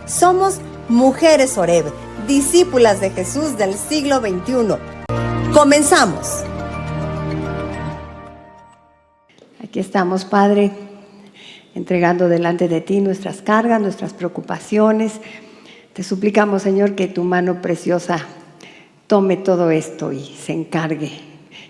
Somos Mujeres Oreb, discípulas de Jesús del siglo XXI. ¡Comenzamos! Aquí estamos, Padre, entregando delante de ti nuestras cargas, nuestras preocupaciones. Te suplicamos, Señor, que tu mano preciosa tome todo esto y se encargue.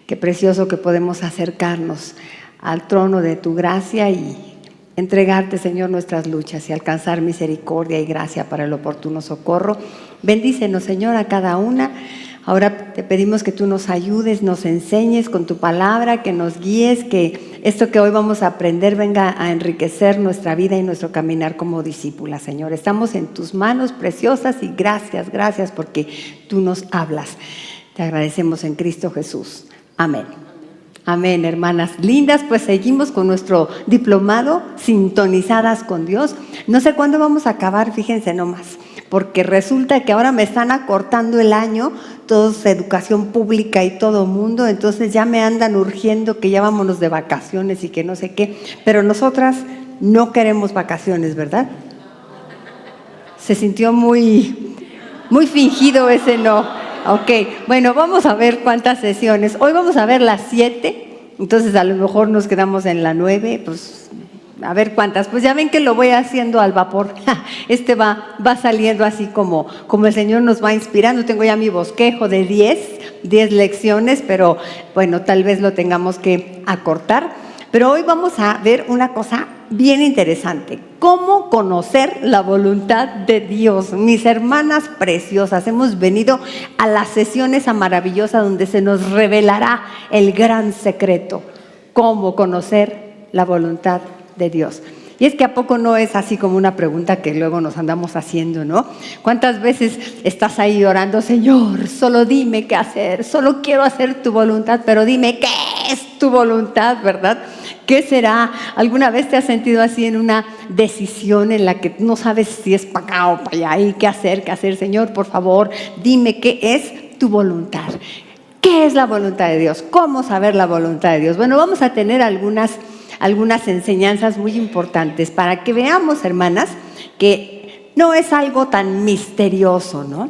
Qué precioso que podemos acercarnos al trono de tu gracia y entregarte, Señor, nuestras luchas y alcanzar misericordia y gracia para el oportuno socorro. Bendícenos, Señor, a cada una. Ahora te pedimos que tú nos ayudes, nos enseñes con tu palabra, que nos guíes, que esto que hoy vamos a aprender venga a enriquecer nuestra vida y nuestro caminar como discípulas, Señor. Estamos en tus manos preciosas y gracias porque tú nos hablas. Te agradecemos en Cristo Jesús. Amén. Amén, hermanas lindas, pues seguimos con nuestro diplomado Sintonizadas con Dios. No sé cuándo vamos a acabar, fíjense nomás, porque resulta que ahora me están acortando el año, todos educación pública y todo mundo, entonces ya me andan urgiendo que ya vámonos de vacaciones y que no sé qué, pero nosotras no queremos vacaciones, ¿verdad? Se sintió muy fingido ese no. Ok, bueno, vamos a ver cuántas sesiones. Hoy vamos a ver las 7, entonces a lo mejor nos quedamos en la 9, pues a ver cuántas. Pues ya ven que lo voy haciendo al vapor. Va saliendo así como el Señor nos va inspirando. Tengo ya mi bosquejo de 10 lecciones, pero bueno, tal vez lo tengamos que acortar. Pero hoy vamos a ver una cosa bien interesante. ¿Cómo conocer la voluntad de Dios? Mis hermanas preciosas, hemos venido a la sesión esa maravillosa donde se nos revelará el gran secreto. ¿Cómo conocer la voluntad de Dios? Y es que ¿a poco no es así como una pregunta que luego nos andamos haciendo, no? ¿Cuántas veces estás ahí orando, Señor, solo dime qué hacer, solo quiero hacer tu voluntad, pero dime qué es tu voluntad, ¿verdad? ¿Qué será? ¿Alguna vez te has sentido así en una decisión en la que no sabes si es para acá o para allá y qué hacer, Señor, por favor, dime qué es tu voluntad? ¿Qué es la voluntad de Dios? ¿Cómo saber la voluntad de Dios? Bueno, vamos a tener algunas enseñanzas muy importantes para que veamos, hermanas, que no es algo tan misterioso, ¿no?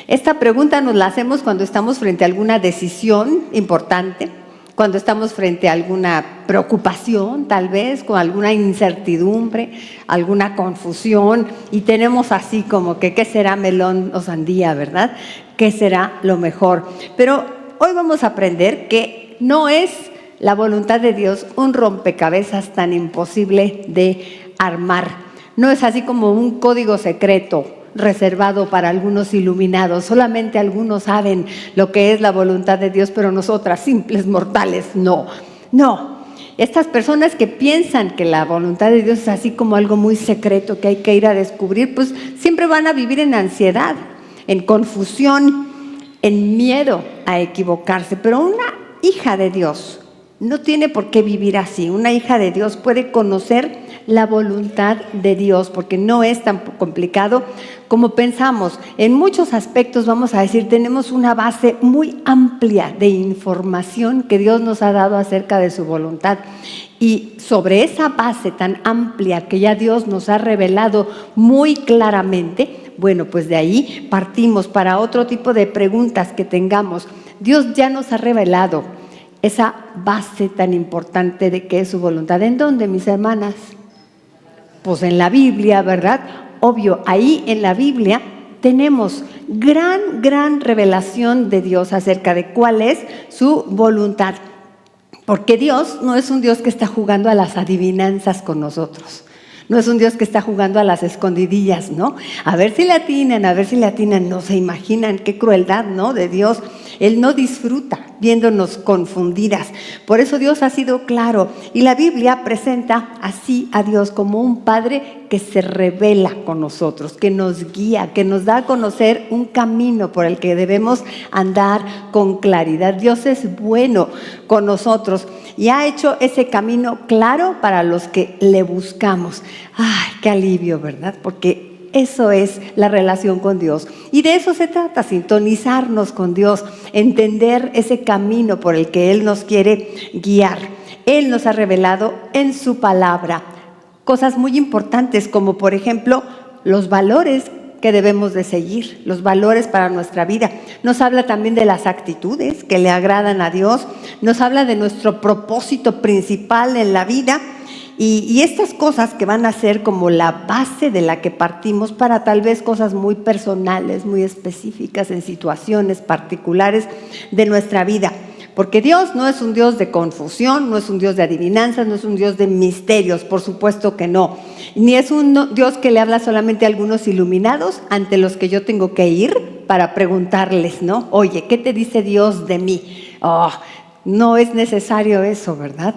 Esta pregunta nos la hacemos cuando estamos frente a alguna decisión importante, cuando estamos frente a alguna preocupación, tal vez, con alguna incertidumbre, alguna confusión, y tenemos así como que, ¿qué será melón o sandía, verdad? ¿Qué será lo mejor? Pero hoy vamos a aprender que no es la voluntad de Dios un rompecabezas tan imposible de armar. No es así como un código secreto reservado para algunos iluminados. Solamente algunos saben lo que es la voluntad de Dios, pero nosotras, simples mortales, no. Estas personas que piensan que la voluntad de Dios es así como algo muy secreto que hay que ir a descubrir, pues siempre van a vivir en ansiedad, en confusión, en miedo a equivocarse. Pero una hija de Dios no tiene por qué vivir así. Una hija de Dios puede conocer la voluntad de Dios porque no es tan complicado como pensamos. En muchos aspectos, vamos a decir, tenemos una base muy amplia de información que Dios nos ha dado acerca de su voluntad. Y sobre esa base tan amplia que ya Dios nos ha revelado muy claramente, bueno, pues de ahí partimos para otro tipo de preguntas que tengamos. Dios ya nos ha revelado esa base tan importante de qué es su voluntad. ¿En dónde, mis hermanas? Pues en la Biblia, ¿verdad? Obvio, ahí en la Biblia tenemos gran revelación de Dios acerca de cuál es su voluntad. Porque Dios no es un Dios que está jugando a las adivinanzas con nosotros. No es un Dios que está jugando a las escondidillas, ¿no? A ver si le atinan, no se imaginan qué crueldad, ¿no? De Dios. Él no disfruta viéndonos confundidas. Por eso Dios ha sido claro. Y la Biblia presenta así a Dios como un Padre que se revela con nosotros, que nos guía, que nos da a conocer un camino por el que debemos andar con claridad. Dios es bueno con nosotros y ha hecho ese camino claro para los que le buscamos. ¡Ay, qué alivio!, ¿verdad? Porque eso es la relación con Dios. Y de eso se trata, sintonizarnos con Dios, entender ese camino por el que Él nos quiere guiar. Él nos ha revelado en su palabra cosas muy importantes, como por ejemplo los valores que debemos de seguir, los valores para nuestra vida. Nos habla también de las actitudes que le agradan a Dios, nos habla de nuestro propósito principal en la vida y estas cosas que van a ser como la base de la que partimos para tal vez cosas muy personales, muy específicas en situaciones particulares de nuestra vida. Porque Dios no es un Dios de confusión, no es un Dios de adivinanzas, no es un Dios de misterios, por supuesto que no. Ni es un Dios que le habla solamente a algunos iluminados ante los que yo tengo que ir para preguntarles, ¿no? Oye, ¿qué te dice Dios de mí? Oh, no es necesario eso, ¿verdad?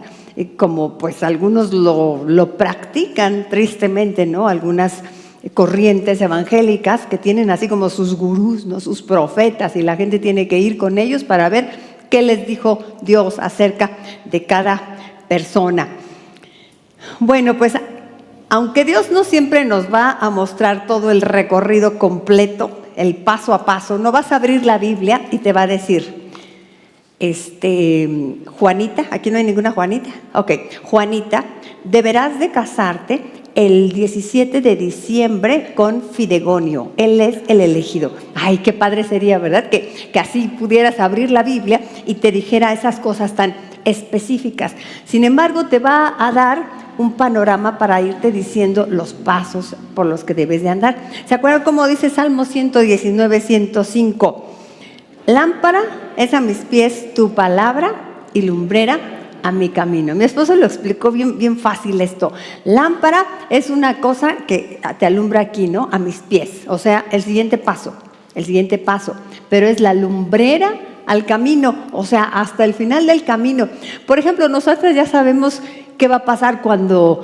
Como pues algunos lo practican tristemente, ¿no? Algunas corrientes evangélicas que tienen así como sus gurús, ¿no? Sus profetas, y la gente tiene que ir con ellos para ver qué les dijo Dios acerca de cada persona. Bueno, pues aunque Dios no siempre nos va a mostrar todo el recorrido completo, el paso a paso, no vas a abrir la Biblia y te va a decir, Juanita, aquí no hay ninguna Juanita, ok, Juanita, deberás de casarte el 17 de diciembre con Fidegonio, él es el elegido. Ay, qué padre sería, ¿verdad? Que así pudieras abrir la Biblia y te dijera esas cosas tan específicas. Sin embargo, te va a dar un panorama para irte diciendo los pasos por los que debes de andar. ¿Se acuerdan cómo dice Salmo 119, 105? Lámpara es a mis pies tu palabra y lumbrera a mi camino. Mi esposo lo explicó bien fácil esto. Lámpara es una cosa que te alumbra aquí, ¿no? A mis pies. O sea, el siguiente paso. Pero es la lumbrera al camino, o sea, hasta el final del camino. Por ejemplo, nosotros ya sabemos qué va a pasar cuando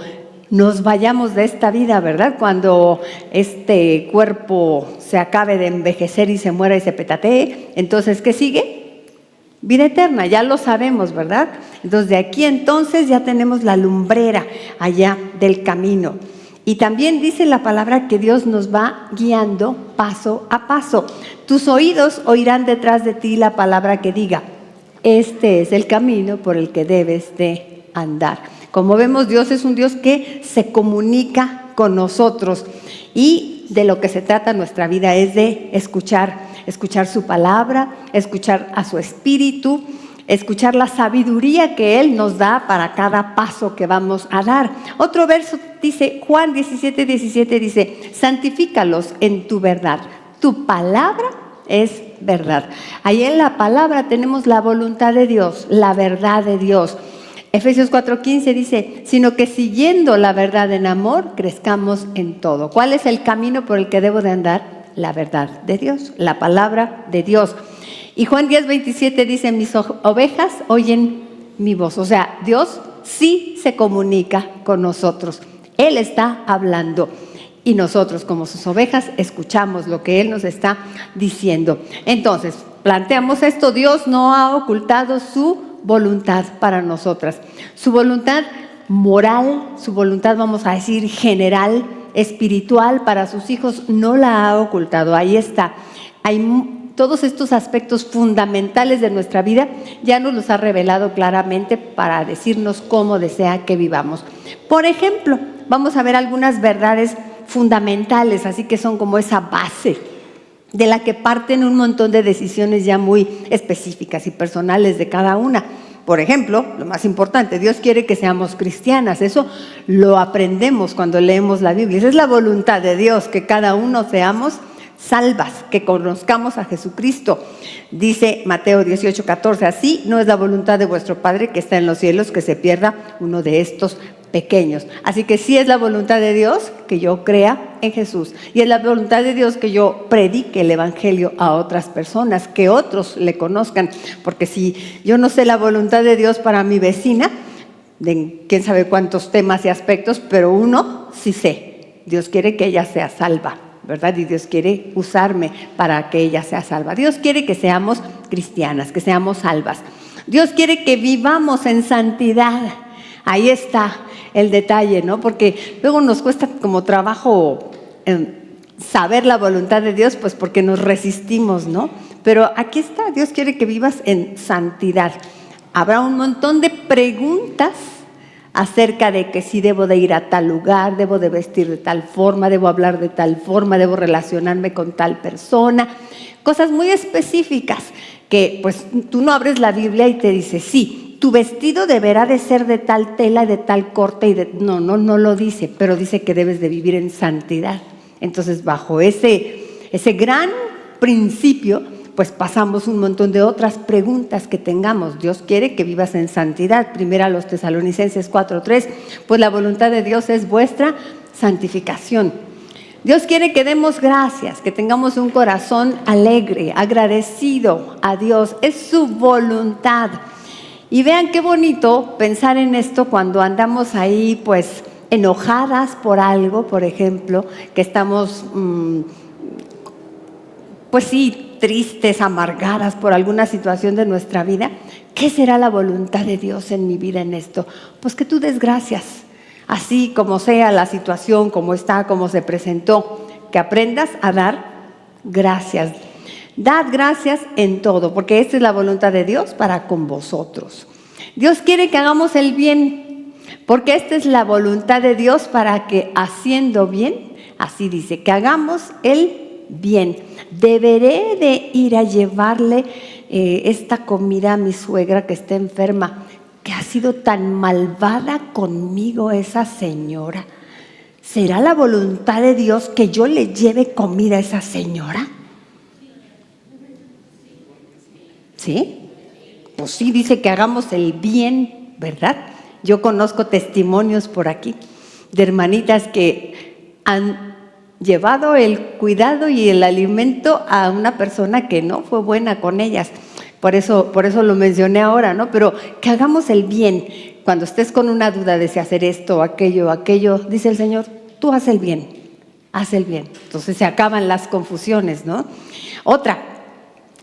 nos vayamos de esta vida, ¿verdad? Cuando este cuerpo se acabe de envejecer y se muera y se petatee. Entonces, ¿qué sigue? Vida eterna, ya lo sabemos, ¿verdad? Entonces, de aquí entonces ya tenemos la lumbrera allá del camino. Y también dice la palabra que Dios nos va guiando paso a paso. Tus oídos oirán detrás de ti la palabra que diga, este es el camino por el que debes de andar. Como vemos, Dios es un Dios que se comunica con nosotros y de lo que se trata nuestra vida es de escuchar su palabra, escuchar a su espíritu, escuchar la sabiduría que Él nos da para cada paso que vamos a dar. Otro verso dice, Juan 17, 17 dice, santifícalos en tu verdad, tu palabra es verdad. Ahí en la palabra tenemos la voluntad de Dios, la verdad de Dios. Efesios 4:15 dice, sino que siguiendo la verdad en amor, crezcamos en todo. ¿Cuál es el camino por el que debo de andar? La verdad de Dios, la palabra de Dios. Y Juan 10:27 dice, mis ovejas oyen mi voz. O sea, Dios sí se comunica con nosotros. Él está hablando y nosotros como sus ovejas escuchamos lo que Él nos está diciendo. Entonces, planteamos esto, Dios no ha ocultado su voluntad para nosotras. Su voluntad moral, su voluntad, vamos a decir, general, espiritual para sus hijos, no la ha ocultado. Ahí está. Hay todos estos aspectos fundamentales de nuestra vida, ya nos los ha revelado claramente para decirnos cómo desea que vivamos. Por ejemplo, vamos a ver algunas verdades fundamentales, así que son como esa base de la que parten un montón de decisiones ya muy específicas y personales de cada una. Por ejemplo, lo más importante, Dios quiere que seamos cristianas. Eso lo aprendemos cuando leemos la Biblia. Esa es la voluntad de Dios, que cada uno seamos salvas, que conozcamos a Jesucristo. Dice Mateo 18:14, así no es la voluntad de vuestro Padre que está en los cielos que se pierda uno de estos pequeños. Así que sí es la voluntad de Dios que yo crea en Jesús, y es la voluntad de Dios que yo predique el evangelio a otras personas, que otros le conozcan, porque si yo no sé la voluntad de Dios para mi vecina, de quién sabe cuántos temas y aspectos, pero uno sí sé, Dios quiere que ella sea salva, ¿verdad? Y Dios quiere usarme para que ella sea salva. Dios quiere que seamos cristianas, que seamos salvas. Dios quiere que vivamos en santidad. Ahí está el detalle, ¿no? Porque luego nos cuesta como trabajo saber la voluntad de Dios, pues porque nos resistimos, ¿no? Pero aquí está, Dios quiere que vivas en santidad. Habrá un montón de preguntas acerca de que si debo de ir a tal lugar, debo de vestir de tal forma, debo hablar de tal forma, debo relacionarme con tal persona. Cosas muy específicas que pues tú no abres la Biblia y te dice, sí, tu vestido deberá de ser de tal tela y de tal corte. No lo dice, pero dice que debes de vivir en santidad. Entonces, bajo ese gran principio, pues pasamos un montón de otras preguntas que tengamos. Dios quiere que vivas en santidad. Primera a los Tesalonicenses 4:3, pues la voluntad de Dios es vuestra santificación. Dios quiere que demos gracias, que tengamos un corazón alegre, agradecido a Dios. Es su voluntad. Y vean qué bonito pensar en esto cuando andamos ahí pues enojadas por algo, por ejemplo, que estamos pues sí, tristes, amargadas por alguna situación de nuestra vida. ¿Qué será la voluntad de Dios en mi vida en esto? Pues que tú des gracias, así como sea la situación, como está, como se presentó, que aprendas a dar gracias. Dad gracias en todo, porque esta es la voluntad de Dios para con vosotros. Dios quiere que hagamos el bien, porque esta es la voluntad de Dios para que haciendo bien, así dice, que hagamos el bien. Deberé de ir a llevarle esta comida a mi suegra que está enferma, que ha sido tan malvada conmigo esa señora. ¿Será la voluntad de Dios que yo le lleve comida a esa señora? ¿Sí? Pues sí, dice que hagamos el bien, ¿verdad? Yo conozco testimonios por aquí de hermanitas que han llevado el cuidado y el alimento a una persona que no fue buena con ellas. Por eso lo mencioné ahora, ¿no? Pero que hagamos el bien. Cuando estés con una duda de si hacer esto o aquello, dice el Señor, tú haz el bien, haz el bien. Entonces se acaban las confusiones, ¿no? Otra,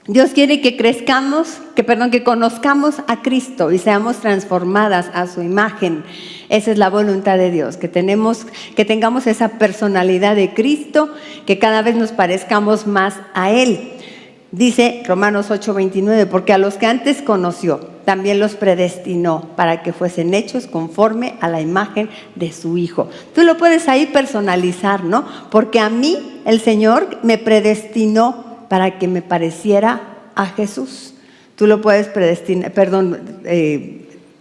Dios quiere que que conozcamos a Cristo y seamos transformadas a su imagen. Esa es la voluntad de Dios, que tengamos esa personalidad de Cristo, que cada vez nos parezcamos más a Él. Dice Romanos 8:29, porque a los que antes conoció, también los predestinó para que fuesen hechos conforme a la imagen de su Hijo. Tú lo puedes ahí personalizar, ¿no? Porque a mí el Señor me predestinó para que me pareciera a Jesús. Tú lo puedes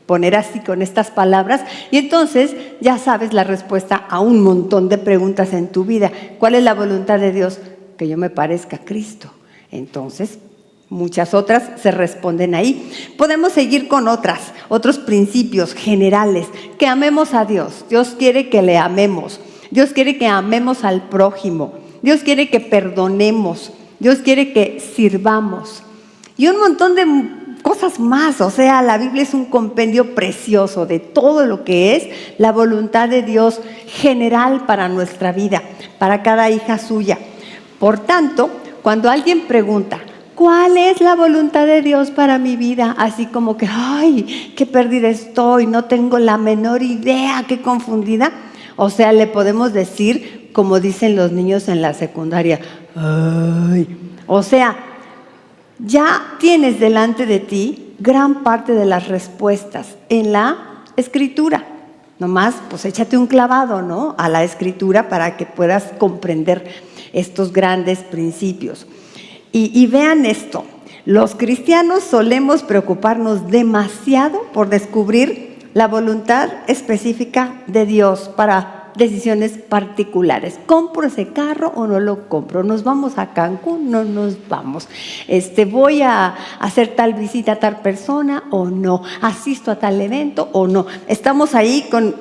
poner así con estas palabras y entonces ya sabes la respuesta a un montón de preguntas en tu vida. ¿Cuál es la voluntad de Dios? Que yo me parezca a Cristo. Entonces, muchas otras se responden ahí. Podemos seguir con otros principios generales. Que amemos a Dios. Dios quiere que le amemos. Dios quiere que amemos al prójimo. Dios quiere que perdonemos. Dios quiere que sirvamos. Y un montón de cosas más. O sea, la Biblia es un compendio precioso de todo lo que es la voluntad de Dios general para nuestra vida, para cada hija suya. Por tanto, cuando alguien pregunta, ¿cuál es la voluntad de Dios para mi vida? Así como que, ¡ay, qué perdida estoy! No tengo la menor idea, qué confundida. O sea, le podemos decir, como dicen los niños en la secundaria, ¡ay! O sea, ya tienes delante de ti gran parte de las respuestas en la Escritura. Nomás, pues échate un clavado, ¿no?, a la Escritura para que puedas comprender estos grandes principios. Y vean esto, los cristianos solemos preocuparnos demasiado por descubrir la voluntad específica de Dios para decisiones particulares. ¿Compro ese carro o no lo compro? ¿Nos vamos a Cancún? No nos vamos. ¿Voy a hacer tal visita a tal persona o no? ¿Asisto a tal evento o no? Estamos ahí con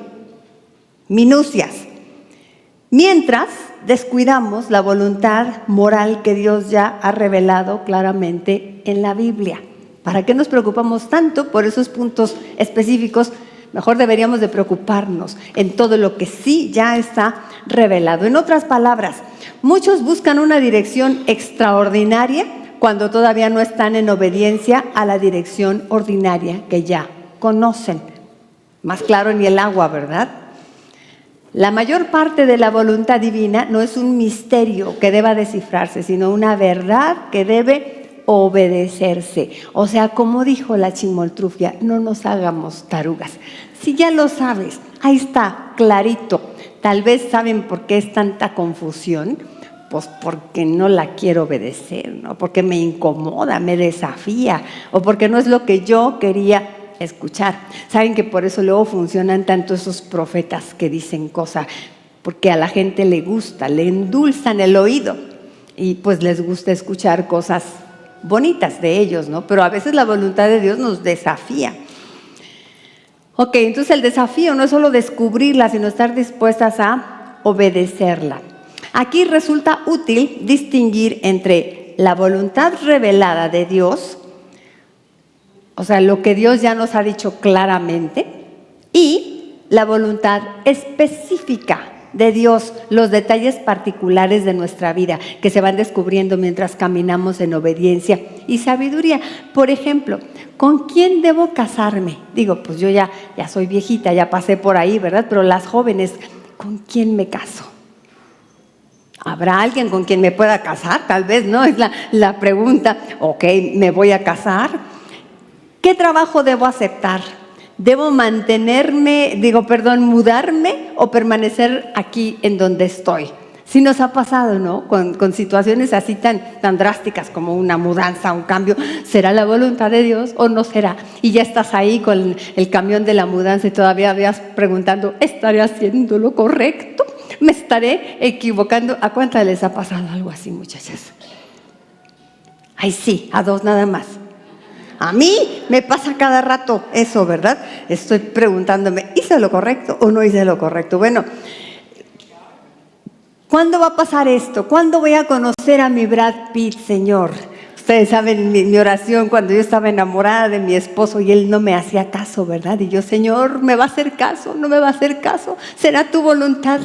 minucias. Mientras descuidamos la voluntad moral que Dios ya ha revelado claramente en la Biblia. ¿Para qué nos preocupamos tanto por esos puntos específicos? Mejor deberíamos de preocuparnos en todo lo que sí ya está revelado. En otras palabras, muchos buscan una dirección extraordinaria cuando todavía no están en obediencia a la dirección ordinaria que ya conocen. Más claro ni el agua, ¿verdad? La mayor parte de la voluntad divina no es un misterio que deba descifrarse, sino una verdad que debe obedecerse. O sea, como dijo la Chimoltrufia, no nos hagamos tarugas. Si ya lo sabes, ahí está, clarito. Tal vez saben por qué es tanta confusión. Pues porque no la quiero obedecer, ¿no? Porque me incomoda, me desafía, o porque no es lo que yo quería escuchar. Saben que por eso luego funcionan tanto esos profetas que dicen cosas, porque a la gente le gusta, le endulzan el oído y pues les gusta escuchar cosas bonitas de ellos, ¿no? Pero a veces la voluntad de Dios nos desafía. Ok, entonces el desafío no es solo descubrirla, sino estar dispuestas a obedecerla. Aquí resulta útil distinguir entre la voluntad revelada de Dios, o sea, lo que Dios ya nos ha dicho claramente, y la voluntad específica de Dios, los detalles particulares de nuestra vida que se van descubriendo mientras caminamos en obediencia y sabiduría. Por ejemplo, ¿con quién debo casarme? Digo, pues yo ya soy viejita, ya pasé por ahí, ¿verdad? Pero las jóvenes, ¿con quién me caso? ¿Habrá alguien con quien me pueda casar? Tal vez, ¿no? Es la pregunta. Ok, me voy a casar. ¿Qué trabajo debo aceptar? ¿Debo mudarme o permanecer aquí en donde estoy? Sí nos ha pasado, ¿no? Con situaciones así tan drásticas como una mudanza, un cambio. ¿Será la voluntad de Dios o no será? Y ya estás ahí con el camión de la mudanza y todavía vas preguntando, ¿estaré haciendo lo correcto? ¿Me estaré equivocando? ¿A cuántas les ha pasado algo así, muchachas? Ay, sí, a 2 nada más. A mí me pasa cada rato eso, ¿verdad? Estoy preguntándome, ¿hice lo correcto o no hice lo correcto? Bueno, ¿cuándo va a pasar esto? ¿Cuándo voy a conocer a mi Brad Pitt, Señor? Ustedes saben mi oración cuando yo estaba enamorada de mi esposo y él no me hacía caso, ¿verdad? Y yo, Señor, ¿me va a hacer caso? ¿No me va a hacer caso? ¿Será tu voluntad?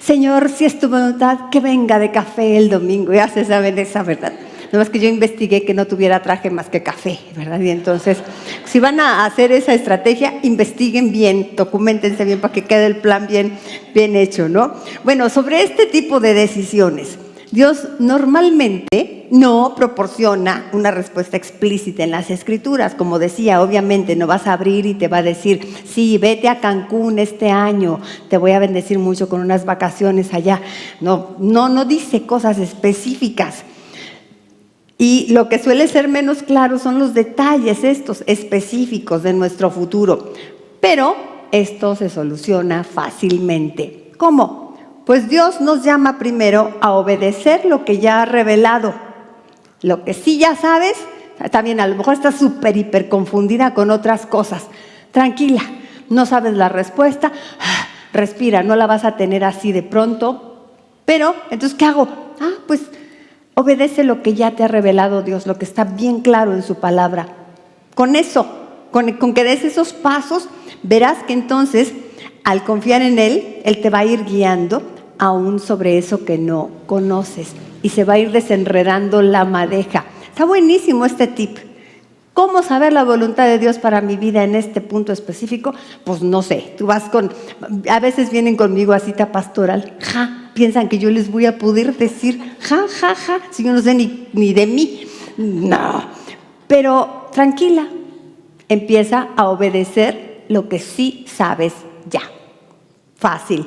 Señor, si es tu voluntad, que venga de café el domingo. Ya se saben esa, ¿verdad? Nada más que yo investigué que no tuviera traje más que café, ¿verdad? Y entonces, si van a hacer esa estrategia, investiguen bien, documentense bien para que quede el plan bien hecho, ¿no? Bueno, sobre este tipo de decisiones, Dios normalmente no proporciona una respuesta explícita en las Escrituras. Como decía, obviamente no vas a abrir y te va a decir, sí, vete a Cancún este año, te voy a bendecir mucho con unas vacaciones allá. No dice cosas específicas. Y lo que suele ser menos claro son los detalles estos específicos de nuestro futuro. Pero esto se soluciona fácilmente. ¿Cómo? Pues Dios nos llama primero a obedecer lo que ya ha revelado. Lo que sí ya sabes, también a lo mejor estás súper, hiper confundida con otras cosas. Tranquila, no sabes la respuesta, respira, no la vas a tener así de pronto. Pero, entonces, ¿qué hago? Pues obedece lo que ya te ha revelado Dios, lo que está bien claro en su palabra. Con eso, con que des esos pasos, verás que entonces, al confiar en Él, Él te va a ir guiando aún sobre eso que no conoces. Y se va a ir desenredando la madeja. Está buenísimo este tip. ¿Cómo saber la voluntad de Dios para mi vida en este punto específico? Pues no sé. A veces vienen conmigo a cita pastoral. Piensan que yo les voy a poder decir, si yo no sé ni de mí. No. Pero tranquila, empieza a obedecer lo que sí sabes ya. Fácil.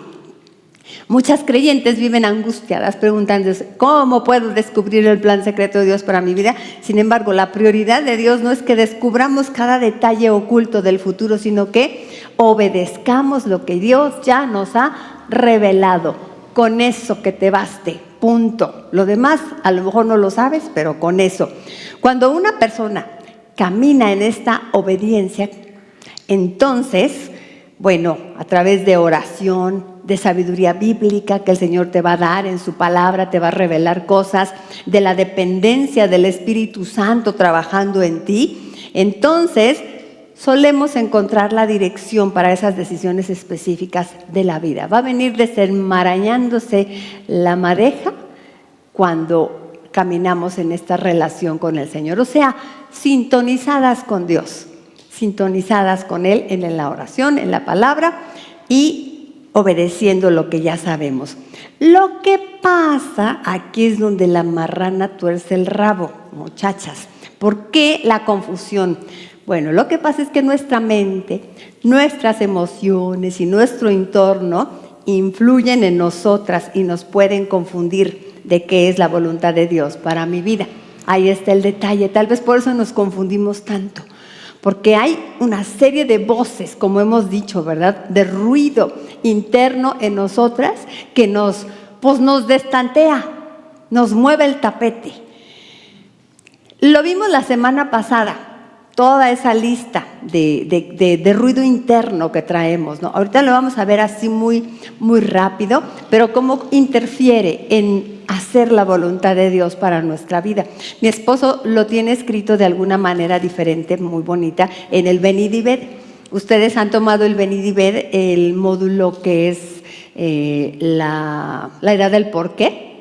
Muchas creyentes viven angustiadas preguntándose, ¿cómo puedo descubrir el plan secreto de Dios para mi vida? Sin embargo, la prioridad de Dios no es que descubramos cada detalle oculto del futuro, sino que obedezcamos lo que Dios ya nos ha revelado. Con eso que te baste, punto. Lo demás a lo mejor no lo sabes, pero con eso. Cuando una persona camina en esta obediencia, entonces, bueno, a través de oración, de sabiduría bíblica que el Señor te va a dar en su palabra, te va a revelar cosas, de la dependencia del Espíritu Santo trabajando en ti, entonces solemos encontrar la dirección para esas decisiones específicas de la vida. Va a venir desenmarañándose la madeja cuando caminamos en esta relación con el Señor. O sea, sintonizadas con Dios, sintonizadas con Él en la oración, en la palabra y obedeciendo lo que ya sabemos. Lo que pasa, aquí es donde la marrana tuerce el rabo, muchachas. ¿Por qué la confusión? Bueno, lo que pasa es que nuestra mente, nuestras emociones y nuestro entorno influyen en nosotras y nos pueden confundir de qué es la voluntad de Dios para mi vida. Ahí está el detalle, tal vez por eso nos confundimos tanto, porque hay una serie de voces, como hemos dicho, ¿verdad?, de ruido interno en nosotras que nos destantea, nos mueve el tapete. Lo vimos la semana pasada, toda esa lista de ruido interno que traemos, ¿no? Ahorita lo vamos a ver así muy rápido, pero cómo interfiere en hacer la voluntad de Dios para nuestra vida. Mi esposo lo tiene escrito de alguna manera diferente, muy bonita, en el Venid y Ved. Ustedes han tomado el Venid y Ved, el módulo que es la edad del por qué.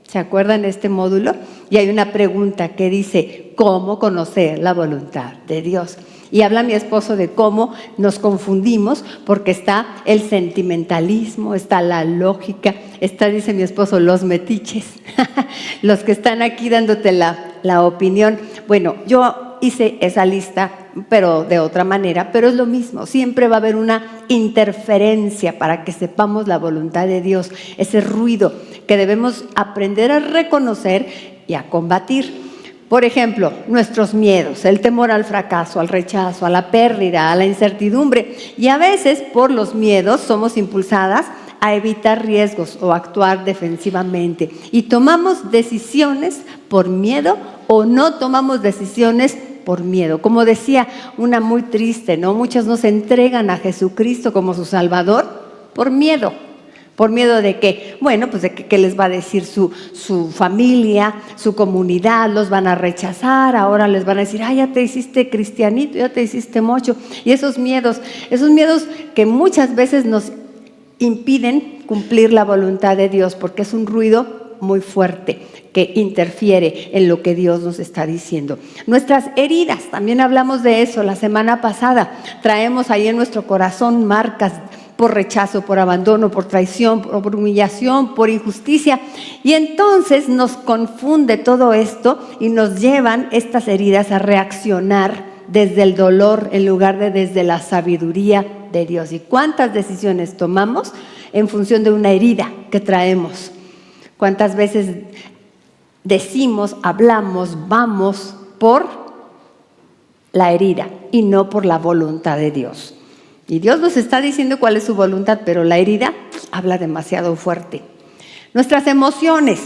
¿Se acuerdan de este módulo? Y hay una pregunta que dice, ¿cómo conocer la voluntad de Dios? Y habla mi esposo de cómo nos confundimos porque está el sentimentalismo, está la lógica, está, dice mi esposo, los metiches, los que están aquí dándote la opinión. Bueno, yo hice esa lista, pero de otra manera, pero es lo mismo. Siempre va a haber una interferencia para que sepamos la voluntad de Dios, ese ruido que debemos aprender a reconocer y a combatir. Por ejemplo, nuestros miedos, el temor al fracaso, al rechazo, a la pérdida, a la incertidumbre. Y a veces por los miedos somos impulsadas a evitar riesgos o actuar defensivamente. Y tomamos decisiones por miedo o no tomamos decisiones por miedo. Como decía una muy triste, ¿no? Muchos no se entregan a Jesucristo como su Salvador por miedo. ¿Por miedo de qué? Bueno, pues de qué les va a decir su familia, su comunidad, los van a rechazar, ahora les van a decir, ya te hiciste cristianito, ya te hiciste mocho. Y esos miedos que muchas veces nos impiden cumplir la voluntad de Dios, porque es un ruido muy fuerte que interfiere en lo que Dios nos está diciendo. Nuestras heridas, también hablamos de eso la semana pasada. Traemos ahí en nuestro corazón marcas por rechazo, por abandono, por traición, por humillación, por injusticia. Y entonces nos confunde todo esto y nos llevan estas heridas a reaccionar desde el dolor en lugar de desde la sabiduría de Dios. ¿Y cuántas decisiones tomamos en función de una herida que traemos? ¿Cuántas veces decimos, hablamos, vamos por la herida y no por la voluntad de Dios? Y Dios nos está diciendo cuál es su voluntad, pero la herida habla demasiado fuerte. Nuestras emociones,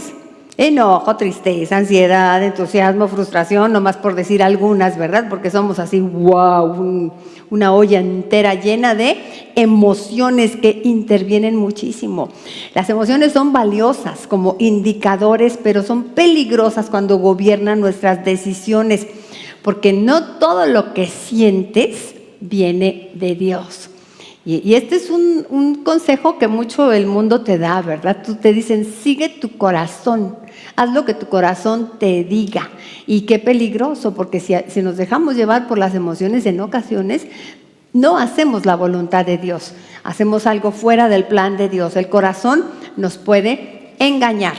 enojo, tristeza, ansiedad, entusiasmo, frustración, nomás por decir algunas, ¿verdad? Porque somos así, wow, una olla entera llena de emociones que intervienen muchísimo. Las emociones son valiosas como indicadores, pero son peligrosas cuando gobiernan nuestras decisiones, porque no todo lo que sientes viene de Dios. Y este es un consejo que mucho el mundo te da, ¿verdad? Te dicen, sigue tu corazón, haz lo que tu corazón te diga. Y qué peligroso, porque si nos dejamos llevar por las emociones en ocasiones, no hacemos la voluntad de Dios, hacemos algo fuera del plan de Dios. El corazón nos puede engañar.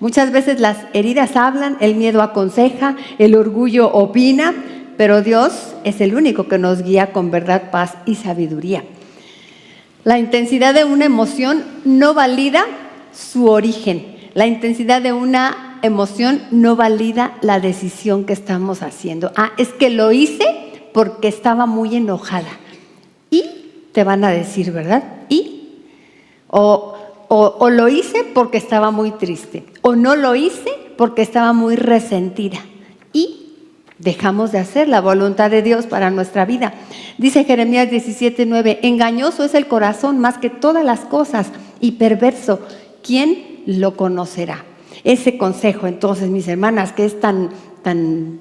Muchas veces las heridas hablan, el miedo aconseja, el orgullo opina, pero Dios es el único que nos guía con verdad, paz y sabiduría. La intensidad de una emoción no valida su origen. La intensidad de una emoción no valida la decisión que estamos haciendo. Es que lo hice porque estaba muy enojada. Y te van a decir, ¿verdad? O lo hice porque estaba muy triste. O no lo hice porque estaba muy resentida. Y dejamos de hacer la voluntad de Dios para nuestra vida. Dice Jeremías 17:9, engañoso es el corazón más que todas las cosas y perverso, ¿quién lo conocerá? Ese consejo, entonces, mis hermanas, que es tan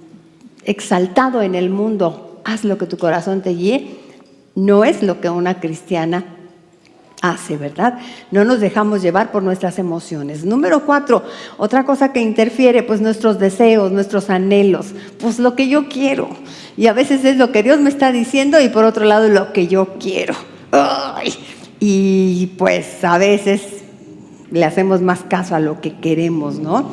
exaltado en el mundo, haz lo que tu corazón te guíe, no es lo que una cristiana hace, ¿verdad? No nos dejamos llevar por nuestras emociones. Número 4, otra cosa que interfiere, pues nuestros deseos, nuestros anhelos, pues lo que yo quiero. Y a veces es lo que Dios me está diciendo y por otro lado lo que yo quiero. ¡Ay! Y pues a veces le hacemos más caso a lo que queremos, ¿no?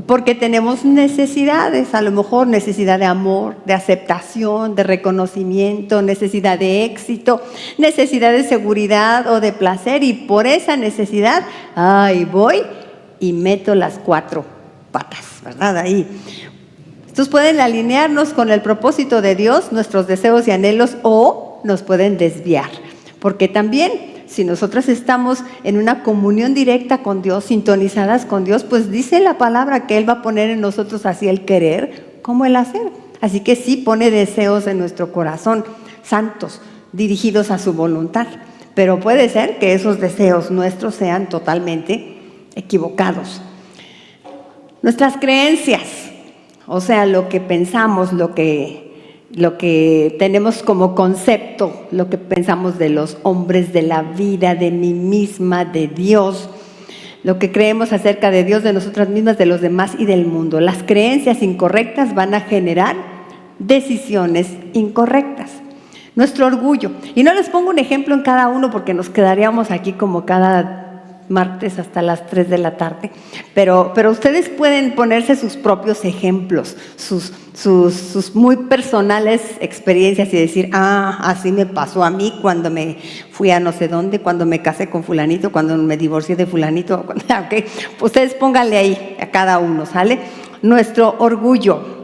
porque tenemos necesidades, a lo mejor necesidad de amor, de aceptación, de reconocimiento, necesidad de éxito, necesidad de seguridad o de placer, y por esa necesidad, voy y meto las 4 patas, ¿verdad? Ahí. Estos pueden alinearnos con el propósito de Dios, nuestros deseos y anhelos, o nos pueden desviar, porque también si nosotras estamos en una comunión directa con Dios, sintonizadas con Dios, pues dice la palabra que Él va a poner en nosotros así el querer como el hacer. Así que sí pone deseos en nuestro corazón, santos, dirigidos a su voluntad. Pero puede ser que esos deseos nuestros sean totalmente equivocados. Nuestras creencias, o sea, lo que pensamos, lo que tenemos como concepto, lo que pensamos de los hombres, de la vida, de mí misma, de Dios, lo que creemos acerca de Dios, de nosotras mismas, de los demás y del mundo. Las creencias incorrectas van a generar decisiones incorrectas. Nuestro orgullo. Y no les pongo un ejemplo en cada uno porque nos quedaríamos aquí como cada martes hasta las 3 de la tarde, pero ustedes pueden ponerse sus propios ejemplos, sus muy personales experiencias y decir, así me pasó a mí cuando me fui a no sé dónde, cuando me casé con fulanito, cuando me divorcié de fulanito, okay. Ustedes pónganle ahí a cada uno, ¿sale? Nuestro orgullo,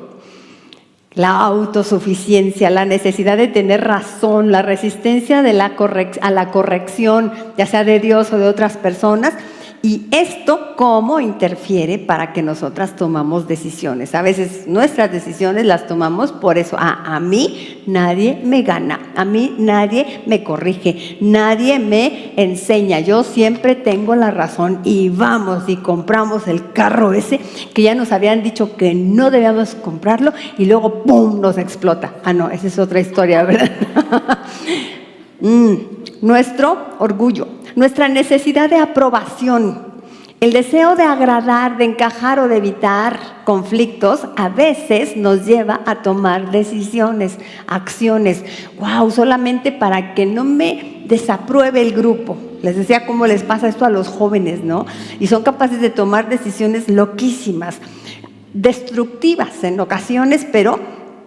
la autosuficiencia, la necesidad de tener razón, la resistencia a la corrección, ya sea de Dios o de otras personas, y esto cómo interfiere para que nosotras tomamos decisiones. A veces nuestras decisiones las tomamos por eso. A mí nadie me gana, a mí nadie me corrige, nadie me enseña, yo siempre tengo la razón, y vamos y compramos el carro ese que ya nos habían dicho que no debíamos comprarlo y luego ¡pum!, nos explota. No, esa es otra historia, ¿verdad? Nuestro orgullo, nuestra necesidad de aprobación, el deseo de agradar, de encajar o de evitar conflictos, a veces nos lleva a tomar decisiones, acciones, solamente para que no me desapruebe el grupo. Les decía cómo les pasa esto a los jóvenes, ¿no? Y son capaces de tomar decisiones loquísimas, destructivas en ocasiones, pero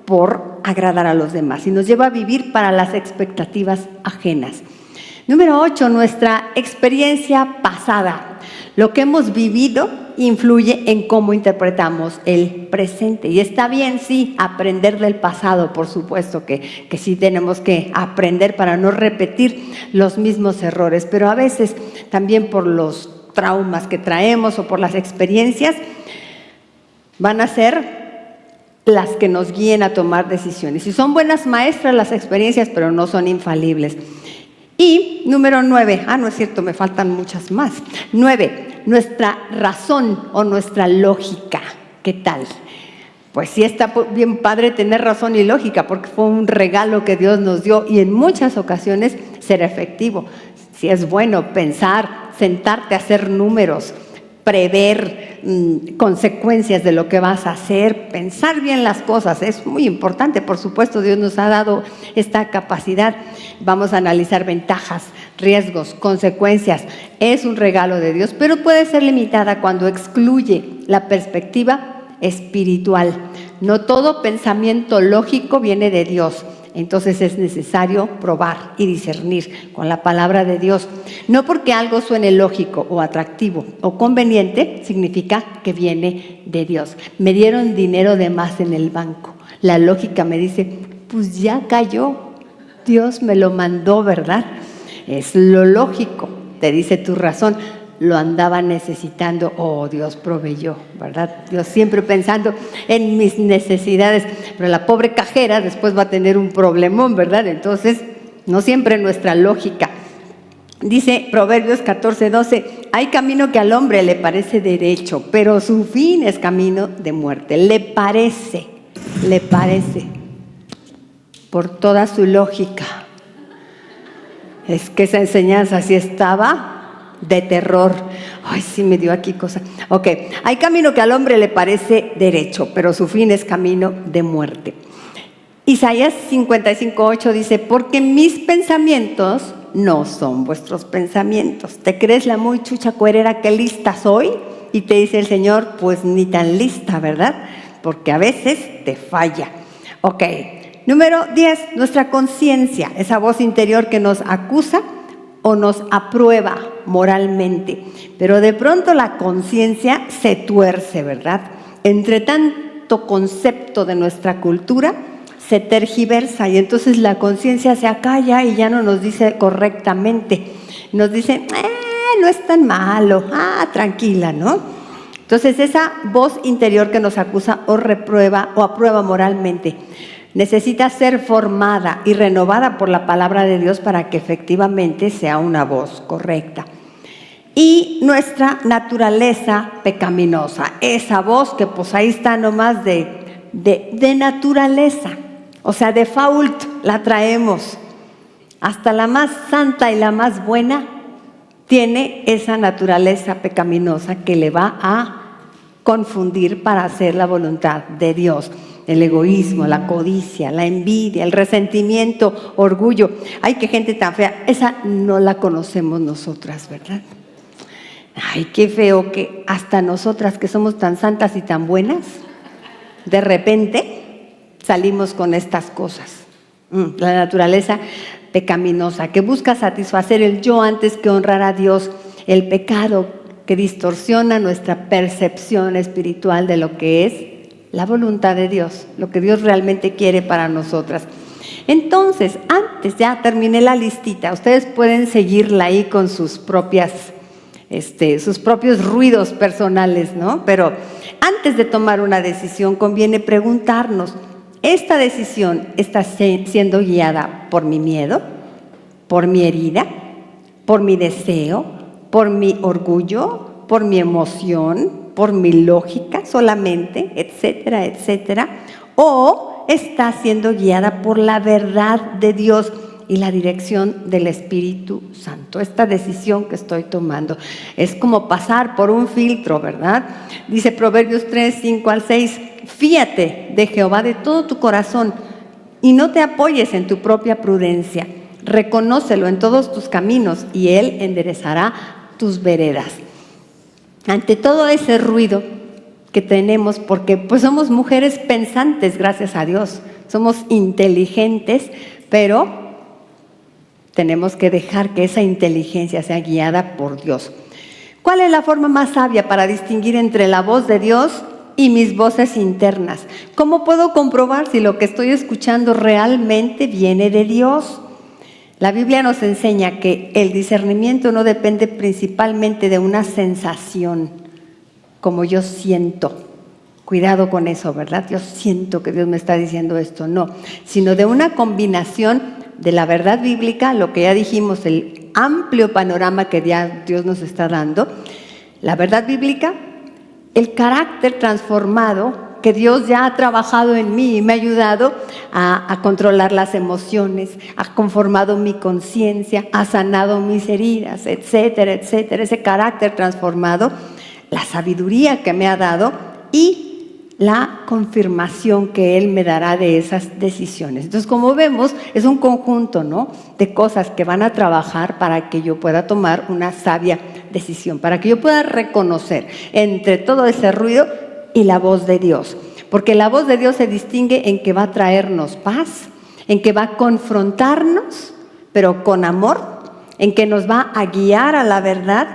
por agradar a los demás, y nos lleva a vivir para las expectativas ajenas. Número 8, nuestra experiencia pasada. Lo que hemos vivido influye en cómo interpretamos el presente. Y está bien, sí, aprender del pasado, por supuesto que sí tenemos que aprender para no repetir los mismos errores, pero a veces también por los traumas que traemos o por las experiencias van a ser las que nos guíen a tomar decisiones. Y son buenas maestras las experiencias, pero no son infalibles. Y número 9, no es cierto, me faltan muchas más. 9, nuestra razón o nuestra lógica. ¿Qué tal? Pues sí, está bien padre tener razón y lógica, porque fue un regalo que Dios nos dio, y en muchas ocasiones será efectivo. Si es bueno pensar, sentarte a hacer números, prever consecuencias de lo que vas a hacer, pensar bien las cosas, es muy importante. Por supuesto, Dios nos ha dado esta capacidad. Vamos a analizar ventajas, riesgos, consecuencias. Es un regalo de Dios, pero puede ser limitada cuando excluye la perspectiva espiritual. No todo pensamiento lógico viene de Dios. Entonces es necesario probar y discernir con la palabra de Dios. No porque algo suene lógico o atractivo o conveniente significa que viene de Dios. Me dieron dinero de más en el banco. La lógica me dice, pues ya cayó, Dios me lo mandó, ¿verdad? Es lo lógico, te dice tu razón. Lo andaba necesitando, Dios proveyó, ¿verdad? Dios siempre pensando en mis necesidades, pero la pobre cajera después va a tener un problemón, ¿verdad? Entonces, no siempre nuestra lógica. Dice Proverbios 14:12, hay camino que al hombre le parece derecho, pero su fin es camino de muerte. Le parece, por toda su lógica. Es que esa enseñanza así estaba de terror. Ay, sí me dio aquí cosa. Ok, hay camino que al hombre le parece derecho, pero su fin es camino de muerte. Isaías 55:8 dice, porque mis pensamientos no son vuestros pensamientos. ¿Te crees la muy chucha cuerera que lista soy? Y te dice el Señor, pues ni tan lista, ¿verdad? Porque a veces te falla. Ok, número 10, nuestra conciencia, esa voz interior que nos acusa o nos aprueba moralmente. Pero de pronto la conciencia se tuerce, ¿verdad? Entre tanto concepto de nuestra cultura, se tergiversa y entonces la conciencia se acalla y ya no nos dice correctamente. Nos dice, no es tan malo, tranquila, ¿no? Entonces esa voz interior que nos acusa o reprueba o aprueba moralmente necesita ser formada y renovada por la palabra de Dios para que efectivamente sea una voz correcta. Y nuestra naturaleza pecaminosa, esa voz que pues ahí está nomás de naturaleza, o sea, default la traemos. Hasta la más santa y la más buena tiene esa naturaleza pecaminosa que le va a confundir para hacer la voluntad de Dios. El egoísmo, la codicia, la envidia, el resentimiento, orgullo. Ay, qué gente tan fea. Esa no la conocemos nosotras, ¿verdad? Ay, qué feo que hasta nosotras que somos tan santas y tan buenas, de repente salimos con estas cosas. La naturaleza pecaminosa que busca satisfacer el yo antes que honrar a Dios, el pecado que distorsiona nuestra percepción espiritual de lo que es la voluntad de Dios, lo que Dios realmente quiere para nosotras. Entonces, antes, ya terminé la listita, ustedes pueden seguirla ahí con sus propios ruidos personales, ¿no? Pero antes de tomar una decisión conviene preguntarnos, ¿esta decisión está siendo guiada por mi miedo, por mi herida, por mi deseo, por mi orgullo, por mi emoción, por mi lógica solamente, etcétera, etcétera? ¿O está siendo guiada por la verdad de Dios y la dirección del Espíritu Santo? Esta decisión que estoy tomando es como pasar por un filtro, ¿verdad? Dice Proverbios 3, 5 al 6, fíate de Jehová de todo tu corazón y no te apoyes en tu propia prudencia. Reconócelo en todos tus caminos y Él enderezará tus veredas. Ante todo ese ruido que tenemos, porque pues somos mujeres pensantes, gracias a Dios, somos inteligentes, pero tenemos que dejar que esa inteligencia sea guiada por Dios. ¿Cuál es la forma más sabia para distinguir entre la voz de Dios y mis voces internas? ¿Cómo puedo comprobar si lo que estoy escuchando realmente viene de Dios? La Biblia nos enseña que el discernimiento no depende principalmente de una sensación, como yo siento. Cuidado con eso, ¿verdad? Yo siento que Dios me está diciendo esto, no, sino de una combinación de la verdad bíblica, lo que ya dijimos, el amplio panorama que ya Dios nos está dando, la verdad bíblica, el carácter transformado que Dios ya ha trabajado en mí y me ha ayudado a controlar las emociones, ha conformado mi conciencia, ha sanado mis heridas, etcétera, etcétera. Ese carácter transformado, la sabiduría que me ha dado y la confirmación que Él me dará de esas decisiones. Entonces, como vemos, es un conjunto, ¿no?, de cosas que van a trabajar para que yo pueda tomar una sabia decisión, para que yo pueda reconocer entre todo ese ruido y la voz de Dios. Porque la voz de Dios se distingue en que va a traernos paz, en que va a confrontarnos, pero con amor, en que nos va a guiar a la verdad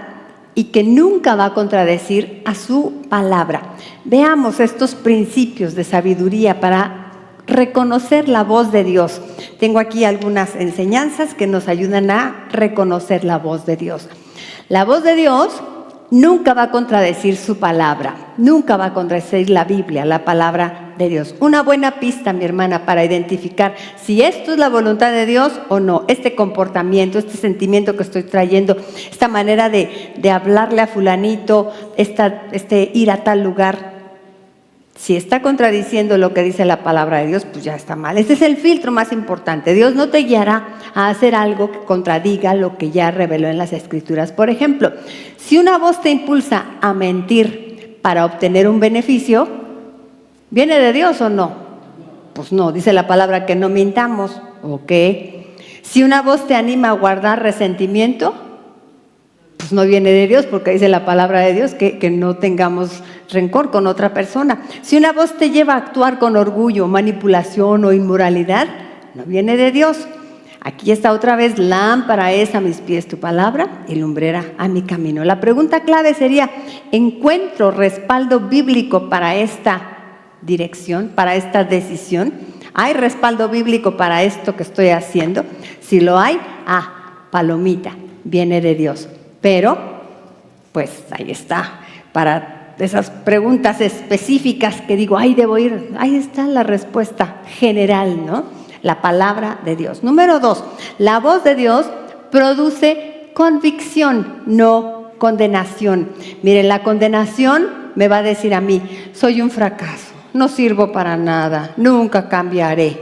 y que nunca va a contradecir a su palabra. Veamos estos principios de sabiduría para reconocer la voz de Dios. Tengo aquí algunas enseñanzas que nos ayudan a reconocer la voz de Dios. La voz de Dios nunca va a contradecir su palabra, nunca va a contradecir la Biblia, la palabra de Dios. Una buena pista, mi hermana, para identificar si esto es la voluntad de Dios o no, este comportamiento, este sentimiento que estoy trayendo, esta manera de hablarle a fulanito, ir a tal lugar. Si está contradiciendo lo que dice la palabra de Dios, pues ya está mal. Este es el filtro más importante. Dios no te guiará a hacer algo que contradiga lo que ya reveló en las Escrituras. Por ejemplo, si una voz te impulsa a mentir para obtener un beneficio, ¿viene de Dios o no? Pues no, dice la palabra que no mintamos. Ok. Si una voz te anima a guardar resentimiento, pues no viene de Dios, porque dice la palabra de Dios que no tengamos rencor con otra persona. Si una voz te lleva a actuar con orgullo, manipulación o inmoralidad, no viene de Dios. Aquí está otra vez: lámpara es a mis pies tu palabra y lumbrera a mi camino. La pregunta clave sería: ¿encuentro respaldo bíblico para esta dirección, para esta decisión? ¿Hay respaldo bíblico para esto que estoy haciendo? Si lo hay, palomita, viene de Dios. Pero, pues ahí está, para esas preguntas específicas que digo, debo ir, ahí está la respuesta general, ¿no? La palabra de Dios. Número 2, la voz de Dios produce convicción, no condenación. Miren, la condenación me va a decir a mí: soy un fracaso, no sirvo para nada, nunca cambiaré.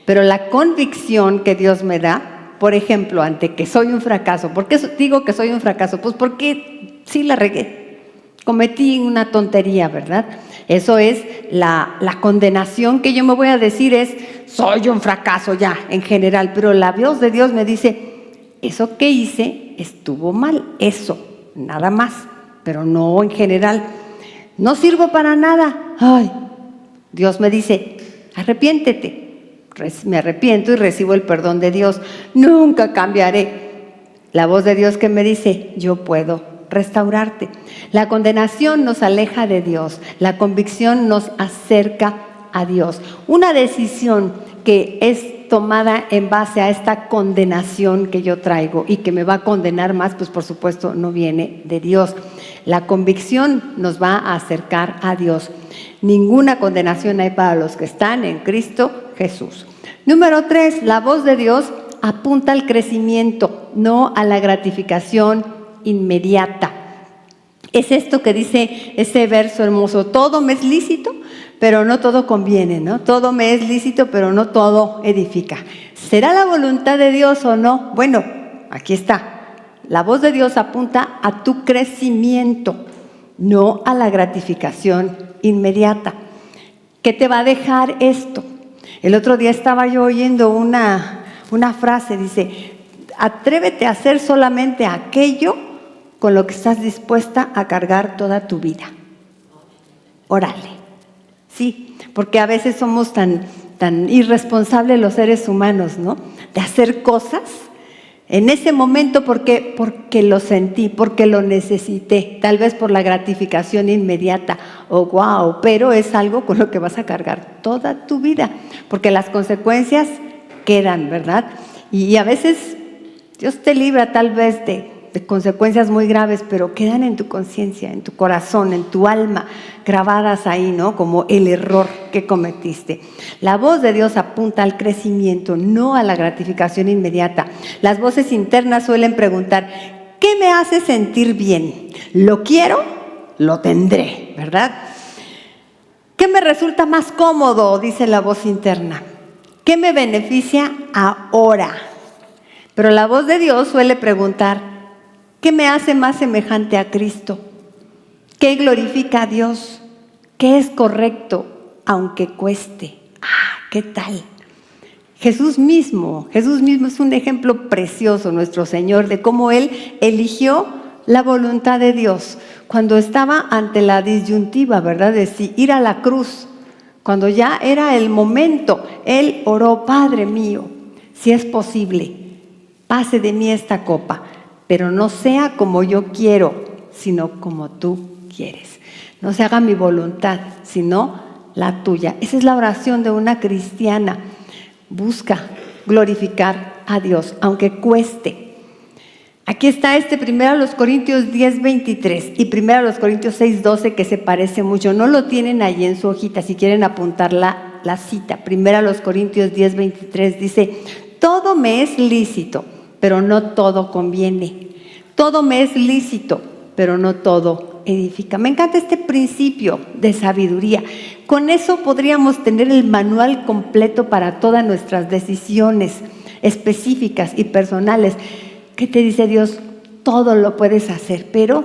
Pero la convicción que Dios me da, por ejemplo, ante que soy un fracaso. ¿Por qué digo que soy un fracaso? Pues porque sí la regué, cometí una tontería, ¿verdad? Eso es la condenación que yo me voy a decir: es soy un fracaso ya, en general. Pero la voz de Dios me dice: eso que hice estuvo mal, eso, nada más, pero no en general. No sirvo para nada. Dios me dice: arrepiéntete. Me arrepiento y recibo el perdón de Dios. Nunca cambiaré. La voz de Dios que me dice: yo puedo restaurarte. La condenación nos aleja de Dios. La convicción nos acerca a Dios. Una decisión que es tomada en base a esta condenación que yo traigo y que me va a condenar más, pues por supuesto no viene de Dios. La convicción nos va a acercar a Dios. Ninguna condenación hay para los que están en Cristo Jesús. Número 3, la voz de Dios apunta al crecimiento, no a la gratificación inmediata. Es esto que dice ese verso hermoso: todo me es lícito, pero no todo conviene, ¿no? Todo me es lícito, pero no todo edifica. ¿Será la voluntad de Dios o no? Bueno, aquí está. La voz de Dios apunta a tu crecimiento, no a la gratificación inmediata. ¿Qué te va a dejar esto? El otro día estaba yo oyendo una frase, dice: atrévete a hacer solamente aquello con lo que estás dispuesta a cargar toda tu vida. Órale. Sí, porque a veces somos tan irresponsables los seres humanos, ¿no? De hacer cosas en ese momento porque lo sentí, porque lo necesité, tal vez por la gratificación inmediata, pero es algo con lo que vas a cargar toda tu vida, porque las consecuencias quedan, ¿verdad? Y a veces Dios te libra tal vez de consecuencias muy graves, pero quedan en tu conciencia, en tu corazón, en tu alma, grabadas ahí, ¿no? Como el error que cometiste. La voz de Dios apunta al crecimiento, no a la gratificación inmediata. Las voces internas suelen preguntar: ¿qué me hace sentir bien? ¿Lo quiero? Lo tendré, ¿verdad? ¿Qué me resulta más cómodo? Dice la voz interna. ¿Qué me beneficia ahora? Pero la voz de Dios suele preguntar: ¿qué me hace más semejante a Cristo? ¿Qué glorifica a Dios? ¿Qué es correcto aunque cueste? ¿Qué tal? Jesús mismo es un ejemplo precioso, nuestro Señor, de cómo Él eligió la voluntad de Dios cuando estaba ante la disyuntiva, ¿verdad? De si ir a la cruz. Cuando ya era el momento, Él oró: Padre mío, si es posible, pase de mí esta copa, pero no sea como yo quiero, sino como tú quieres. No se haga mi voluntad, sino la tuya. Esa es la oración de una cristiana. Busca glorificar a Dios, aunque cueste. Aquí está 1 Corintios 10:23 y 1 Corintios 6:12, que se parece mucho. No lo tienen allí en su hojita, si quieren apuntar la cita. 1 Corintios 10:23 dice: todo me es lícito, pero no todo conviene. Todo me es lícito, pero no todo edifica. Me encanta este principio de sabiduría. Con eso podríamos tener el manual completo para todas nuestras decisiones específicas y personales. ¿Qué te dice Dios? Todo lo puedes hacer, pero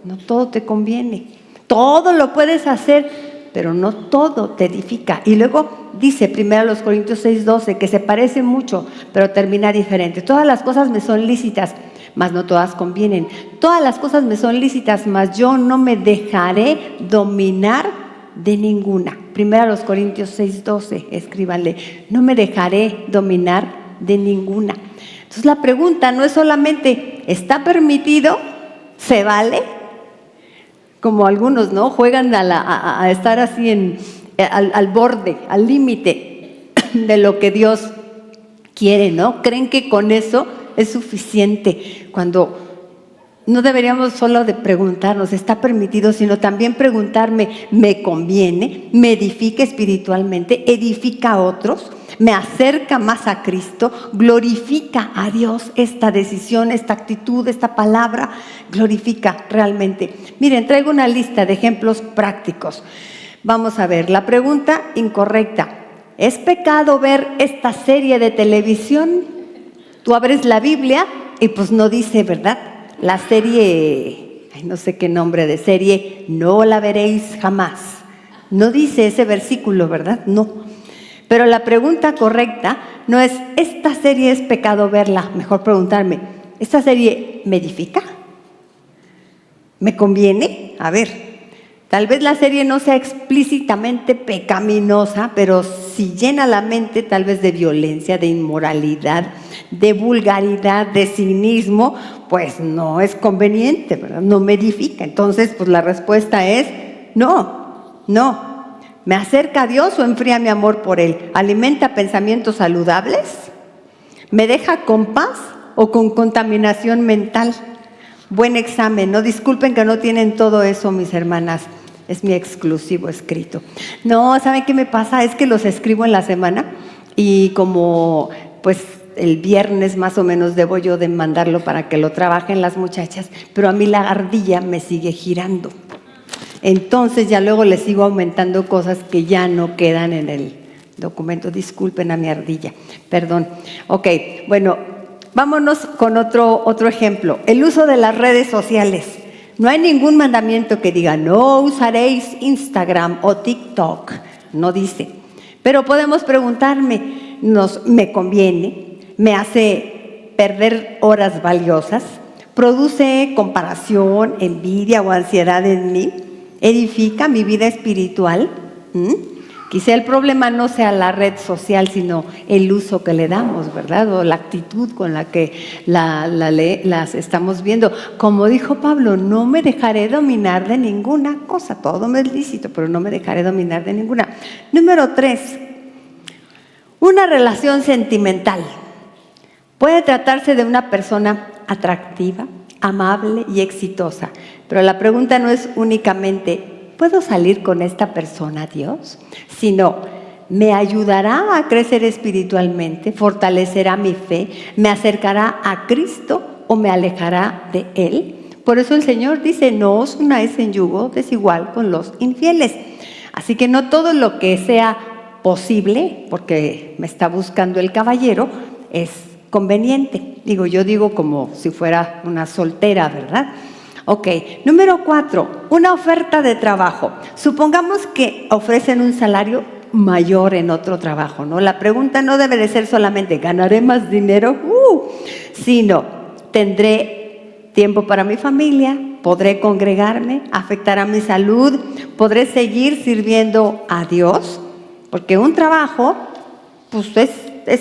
no todo te conviene. Todo lo puedes hacer, pero no todo te edifica. Y luego dice 1 Corintios 6:12, que se parece mucho, pero termina diferente. Todas las cosas me son lícitas, mas no todas convienen. Todas las cosas me son lícitas, mas yo no me dejaré dominar de ninguna. 1 Corintios 6:12, escríbanle, no me dejaré dominar de ninguna. Entonces la pregunta no es solamente, ¿está permitido? ¿Se vale? Como algunos, ¿no? Juegan a estar así al borde, al límite de lo que Dios quiere, ¿no? Creen que con eso es suficiente, cuando no deberíamos solo de preguntarnos, ¿está permitido? Sino también preguntarme, ¿me conviene? ¿Me edifica espiritualmente? ¿Edifica a otros? ¿Me acerca más a Cristo? ¿Glorifica a Dios esta decisión, esta actitud, esta palabra? ¿Glorifica realmente? Miren, traigo una lista de ejemplos prácticos. Vamos a ver, la pregunta incorrecta. ¿Es pecado ver esta serie de televisión? Tú abres la Biblia y pues no dice, ¿verdad? La serie, no sé qué nombre de serie, no la veréis jamás. No dice ese versículo, ¿verdad? No. Pero la pregunta correcta no es, ¿esta serie es pecado verla? Mejor preguntarme, ¿esta serie me edifica? ¿Me conviene? A ver, tal vez la serie no sea explícitamente pecaminosa, pero si llena la mente tal vez de violencia, de inmoralidad, de vulgaridad, de cinismo, pues no es conveniente, ¿verdad? No me edifica. Entonces, pues la respuesta es no. ¿Me acerca a Dios o enfría mi amor por Él? ¿Alimenta pensamientos saludables? ¿Me deja con paz o con contaminación mental? Buen examen, ¿no? Disculpen que no tienen todo eso, mis hermanas. Es mi exclusivo escrito. No, ¿saben qué me pasa? Es que los escribo en la semana y como pues el viernes más o menos debo yo de mandarlo para que lo trabajen las muchachas, pero a mí la ardilla me sigue girando. Entonces ya luego les sigo aumentando cosas que ya no quedan en el documento. Disculpen a mi ardilla, perdón. Ok, bueno, vámonos con otro ejemplo. El uso de las redes sociales. No hay ningún mandamiento que diga, no usaréis Instagram o TikTok. No dice. Pero podemos preguntarme, ¿me conviene? ¿Me hace perder horas valiosas? ¿Produce comparación, envidia o ansiedad en mí? ¿Edifica mi vida espiritual? Quizá el problema no sea la red social, sino el uso que le damos, ¿verdad? O la actitud con la que las estamos viendo. Como dijo Pablo, no me dejaré dominar de ninguna cosa. Todo me es lícito, pero no me dejaré dominar de ninguna. Número 3, una relación sentimental. Puede tratarse de una persona atractiva, amable y exitosa, pero la pregunta no es únicamente, ¿puedo salir con esta persona, Dios? Sino, ¿me ayudará a crecer espiritualmente? ¿Fortalecerá mi fe? ¿Me acercará a Cristo o me alejará de Él? Por eso el Señor dice, no os unáis en yugo desigual con los infieles. Así que no todo lo que sea posible, porque me está buscando el caballero, es conveniente. Yo digo como si fuera una soltera, ¿verdad? Ok, número 4, una oferta de trabajo. Supongamos que ofrecen un salario mayor en otro trabajo, ¿no? La pregunta no debe de ser solamente, ¿ganaré más dinero? Sino, ¿tendré tiempo para mi familia? ¿Podré congregarme? ¿Afectará mi salud? ¿Podré seguir sirviendo a Dios? Porque un trabajo, pues es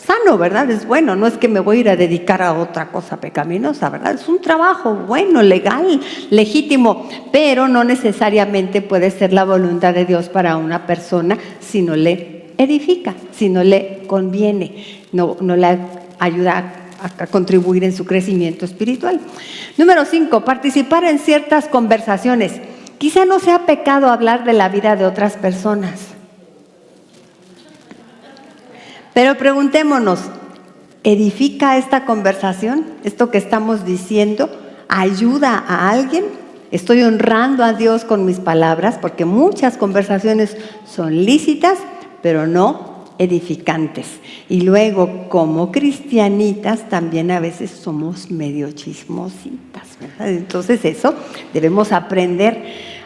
sano, ¿verdad? Es bueno, no es que me voy a ir a dedicar a otra cosa pecaminosa, ¿verdad? Es un trabajo bueno, legal, legítimo, pero no necesariamente puede ser la voluntad de Dios para una persona si no le edifica, si no le conviene, no le ayuda a contribuir en su crecimiento espiritual. Número 5, participar en ciertas conversaciones. Quizá no sea pecado hablar de la vida de otras personas. Pero preguntémonos, ¿edifica esta conversación? ¿Esto que estamos diciendo ayuda a alguien? ¿Estoy honrando a Dios con mis palabras? Porque muchas conversaciones son lícitas, pero no edificantes. Y luego, como cristianitas, también a veces somos medio chismositas, ¿verdad? Entonces eso, debemos aprender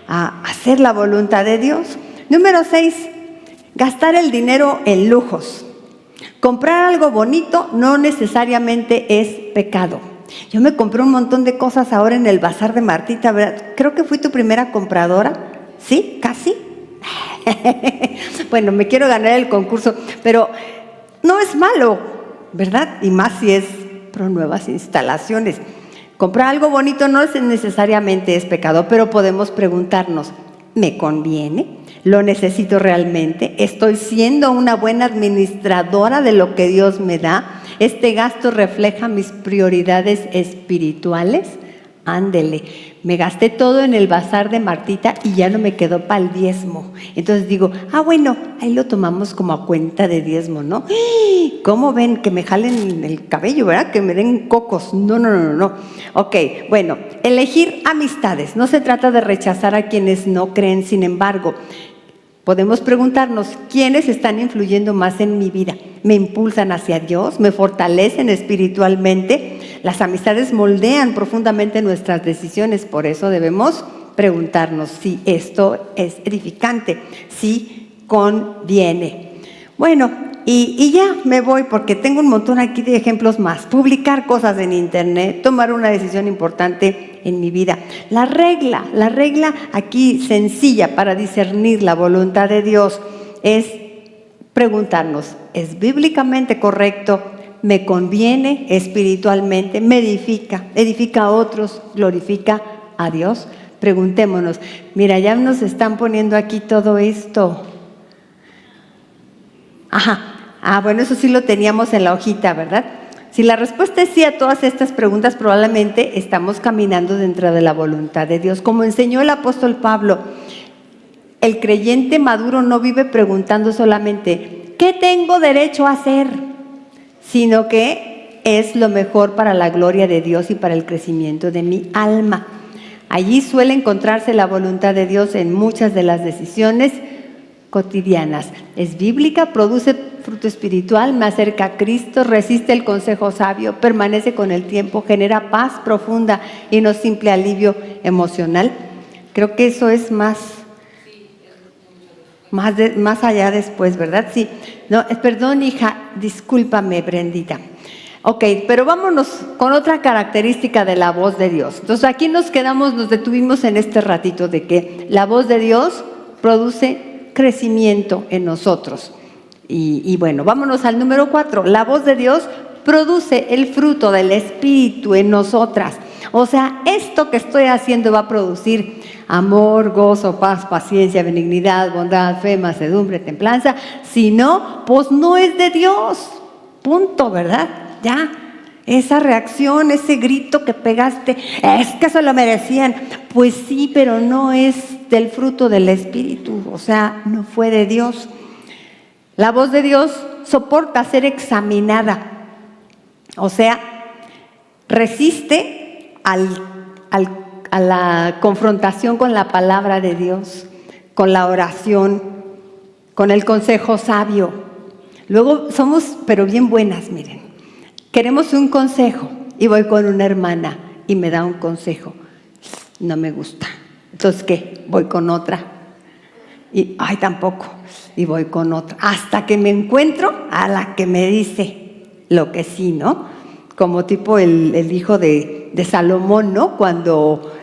a hacer la voluntad de Dios. Número 6, gastar el dinero en lujos. Comprar algo bonito no necesariamente es pecado. Yo me compré un montón de cosas ahora en el bazar de Martita, ¿verdad? Creo que fui tu primera compradora, ¿sí? ¿Casi? Bueno, me quiero ganar el concurso, pero no es malo, ¿verdad? Y más si es pro nuevas instalaciones. Comprar algo bonito no necesariamente es pecado, pero podemos preguntarnos, ¿me conviene? ¿Lo necesito realmente? ¿Estoy siendo una buena administradora de lo que Dios me da? ¿Este gasto refleja mis prioridades espirituales? Ándele, me gasté todo en el bazar de Martita y ya no me quedó para el diezmo. Entonces digo, bueno, ahí lo tomamos como a cuenta de diezmo, ¿no? ¿Cómo ven? Que me jalen el cabello, ¿verdad? Que me den cocos. No. Ok, bueno, elegir amistades. No se trata de rechazar a quienes no creen, sin embargo, podemos preguntarnos, ¿quiénes están influyendo más en mi vida? ¿Me impulsan hacia Dios? ¿Me fortalecen espiritualmente? Las amistades moldean profundamente nuestras decisiones, por eso debemos preguntarnos si esto es edificante, si conviene. Bueno, y ya me voy porque tengo un montón aquí de ejemplos más. Publicar cosas en internet, tomar una decisión importante en mi vida. La regla aquí sencilla para discernir la voluntad de Dios es preguntarnos, ¿es bíblicamente correcto? ¿Me conviene espiritualmente? ¿Me edifica a otros? ¿Glorifica a Dios? Preguntémonos. Mira, ya nos están poniendo aquí todo esto. Bueno, eso sí lo teníamos en la hojita, ¿verdad? Si la respuesta es sí a todas estas preguntas, probablemente estamos caminando dentro de la voluntad de Dios. Como enseñó el apóstol Pablo, el creyente maduro no vive preguntando solamente, ¿qué tengo derecho a hacer? Sino que es lo mejor para la gloria de Dios y para el crecimiento de mi alma. Allí suele encontrarse la voluntad de Dios en muchas de las decisiones cotidianas. Es bíblica, produce fruto espiritual, me acerca a Cristo, resiste el consejo sabio, permanece con el tiempo, genera paz profunda y no simple alivio emocional. Creo que eso es más allá después, ¿verdad? Sí. No, perdón, hija, discúlpame, Brendita. Ok, pero vámonos con otra característica de la voz de Dios. Entonces aquí nos detuvimos en este ratito de que la voz de Dios produce crecimiento en nosotros. Y bueno, vámonos al número 4. La voz de Dios produce el fruto del Espíritu en nosotras. O sea, esto que estoy haciendo va a producir amor, gozo, paz, paciencia, benignidad, bondad, fe, mansedumbre, templanza. Si no, pues no es de Dios. Punto, ¿verdad? Ya. Esa reacción, ese grito que pegaste, es que se lo merecían. Pues sí, pero no es del fruto del Espíritu, o sea, no fue de Dios. La voz de Dios soporta ser examinada, o sea, resiste a la confrontación con la palabra de Dios, con la oración, con el consejo sabio. Luego somos, pero bien buenas, miren. Queremos un consejo y voy con una hermana y me da un consejo. No me gusta. Entonces, ¿qué? Voy con otra. Y, tampoco. Y voy con otra. Hasta que me encuentro a la que me dice lo que sí, ¿no? Como tipo el hijo de Salomón, ¿no? Cuando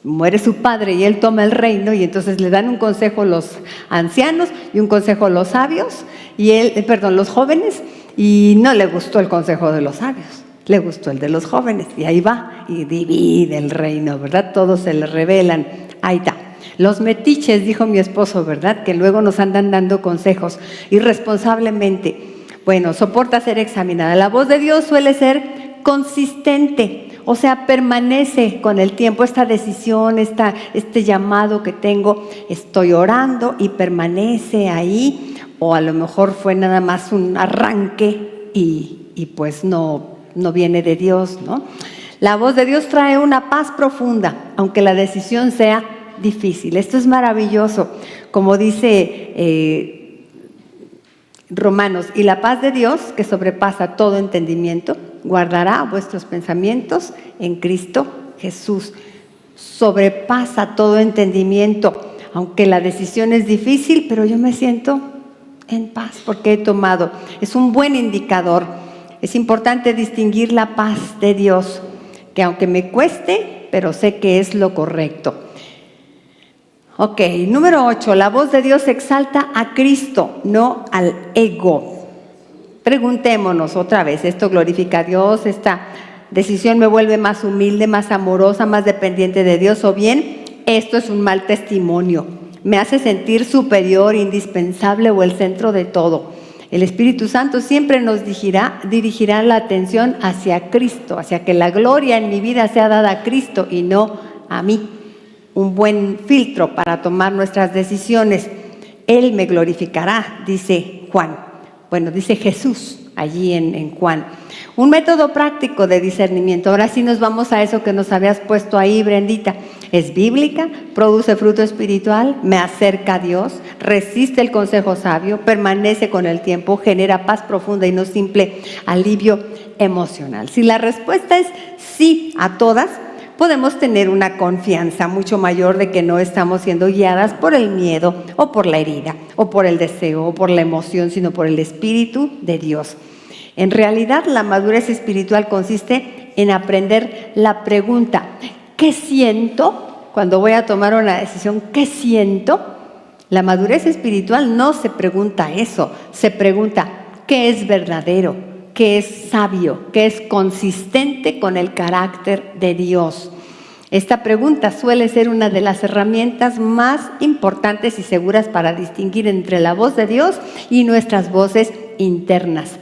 muere su padre y él toma el reino y entonces le dan un consejo los ancianos y un consejo los sabios, los jóvenes, y no le gustó el consejo de los sabios, le gustó el de los jóvenes, y ahí va y divide el reino, ¿verdad? Todos se le rebelan. Ahí está. Los metiches, dijo mi esposo, ¿verdad? Que luego nos andan dando consejos irresponsablemente. Bueno, soporta ser examinada. La voz de Dios suele ser consistente, o sea, permanece con el tiempo. Esta decisión, este llamado que tengo, estoy orando y permanece ahí, o a lo mejor fue nada más un arranque y pues no viene de Dios, ¿no? La voz de Dios trae una paz profunda, aunque la decisión sea difícil. Esto es maravilloso, como dice Romanos, y la paz de Dios, que sobrepasa todo entendimiento, guardará vuestros pensamientos en Cristo Jesús. Sobrepasa todo entendimiento, aunque la decisión es difícil, pero yo me siento en paz porque he tomado. Es un buen indicador. Es importante distinguir la paz de Dios. que aunque me cueste, pero sé que es lo correcto. Ok, número 8, la voz de Dios exalta a Cristo, no al ego. Preguntémonos otra vez, ¿esto glorifica a Dios? ¿Esta decisión me vuelve más humilde, más amorosa, más dependiente de Dios? ¿O bien esto es un mal testimonio? ¿Me hace sentir superior, indispensable o el centro de todo? El Espíritu Santo siempre nos dirigirá la atención hacia Cristo, hacia que la gloria en mi vida sea dada a Cristo y no a mí. Un buen filtro para tomar nuestras decisiones. Él me glorificará, dice Juan. Bueno, dice Jesús allí en Juan. Un método práctico de discernimiento. Ahora sí nos vamos a eso que nos habías puesto ahí, Brendita. Es bíblica, produce fruto espiritual, me acerca a Dios, resiste el consejo sabio, permanece con el tiempo, genera paz profunda y no simple alivio emocional. Si la respuesta es sí a todas, podemos tener una confianza mucho mayor de que no estamos siendo guiadas por el miedo o por la herida o por el deseo o por la emoción, sino por el Espíritu de Dios. En realidad, la madurez espiritual consiste en aprender la pregunta, ¿qué siento? Cuando voy a tomar una decisión, ¿qué siento? La madurez espiritual no se pregunta eso, se pregunta, ¿qué es verdadero? Que es sabio, que es consistente con el carácter de Dios. Esta pregunta suele ser una de las herramientas más importantes y seguras para distinguir entre la voz de Dios y nuestras voces internas.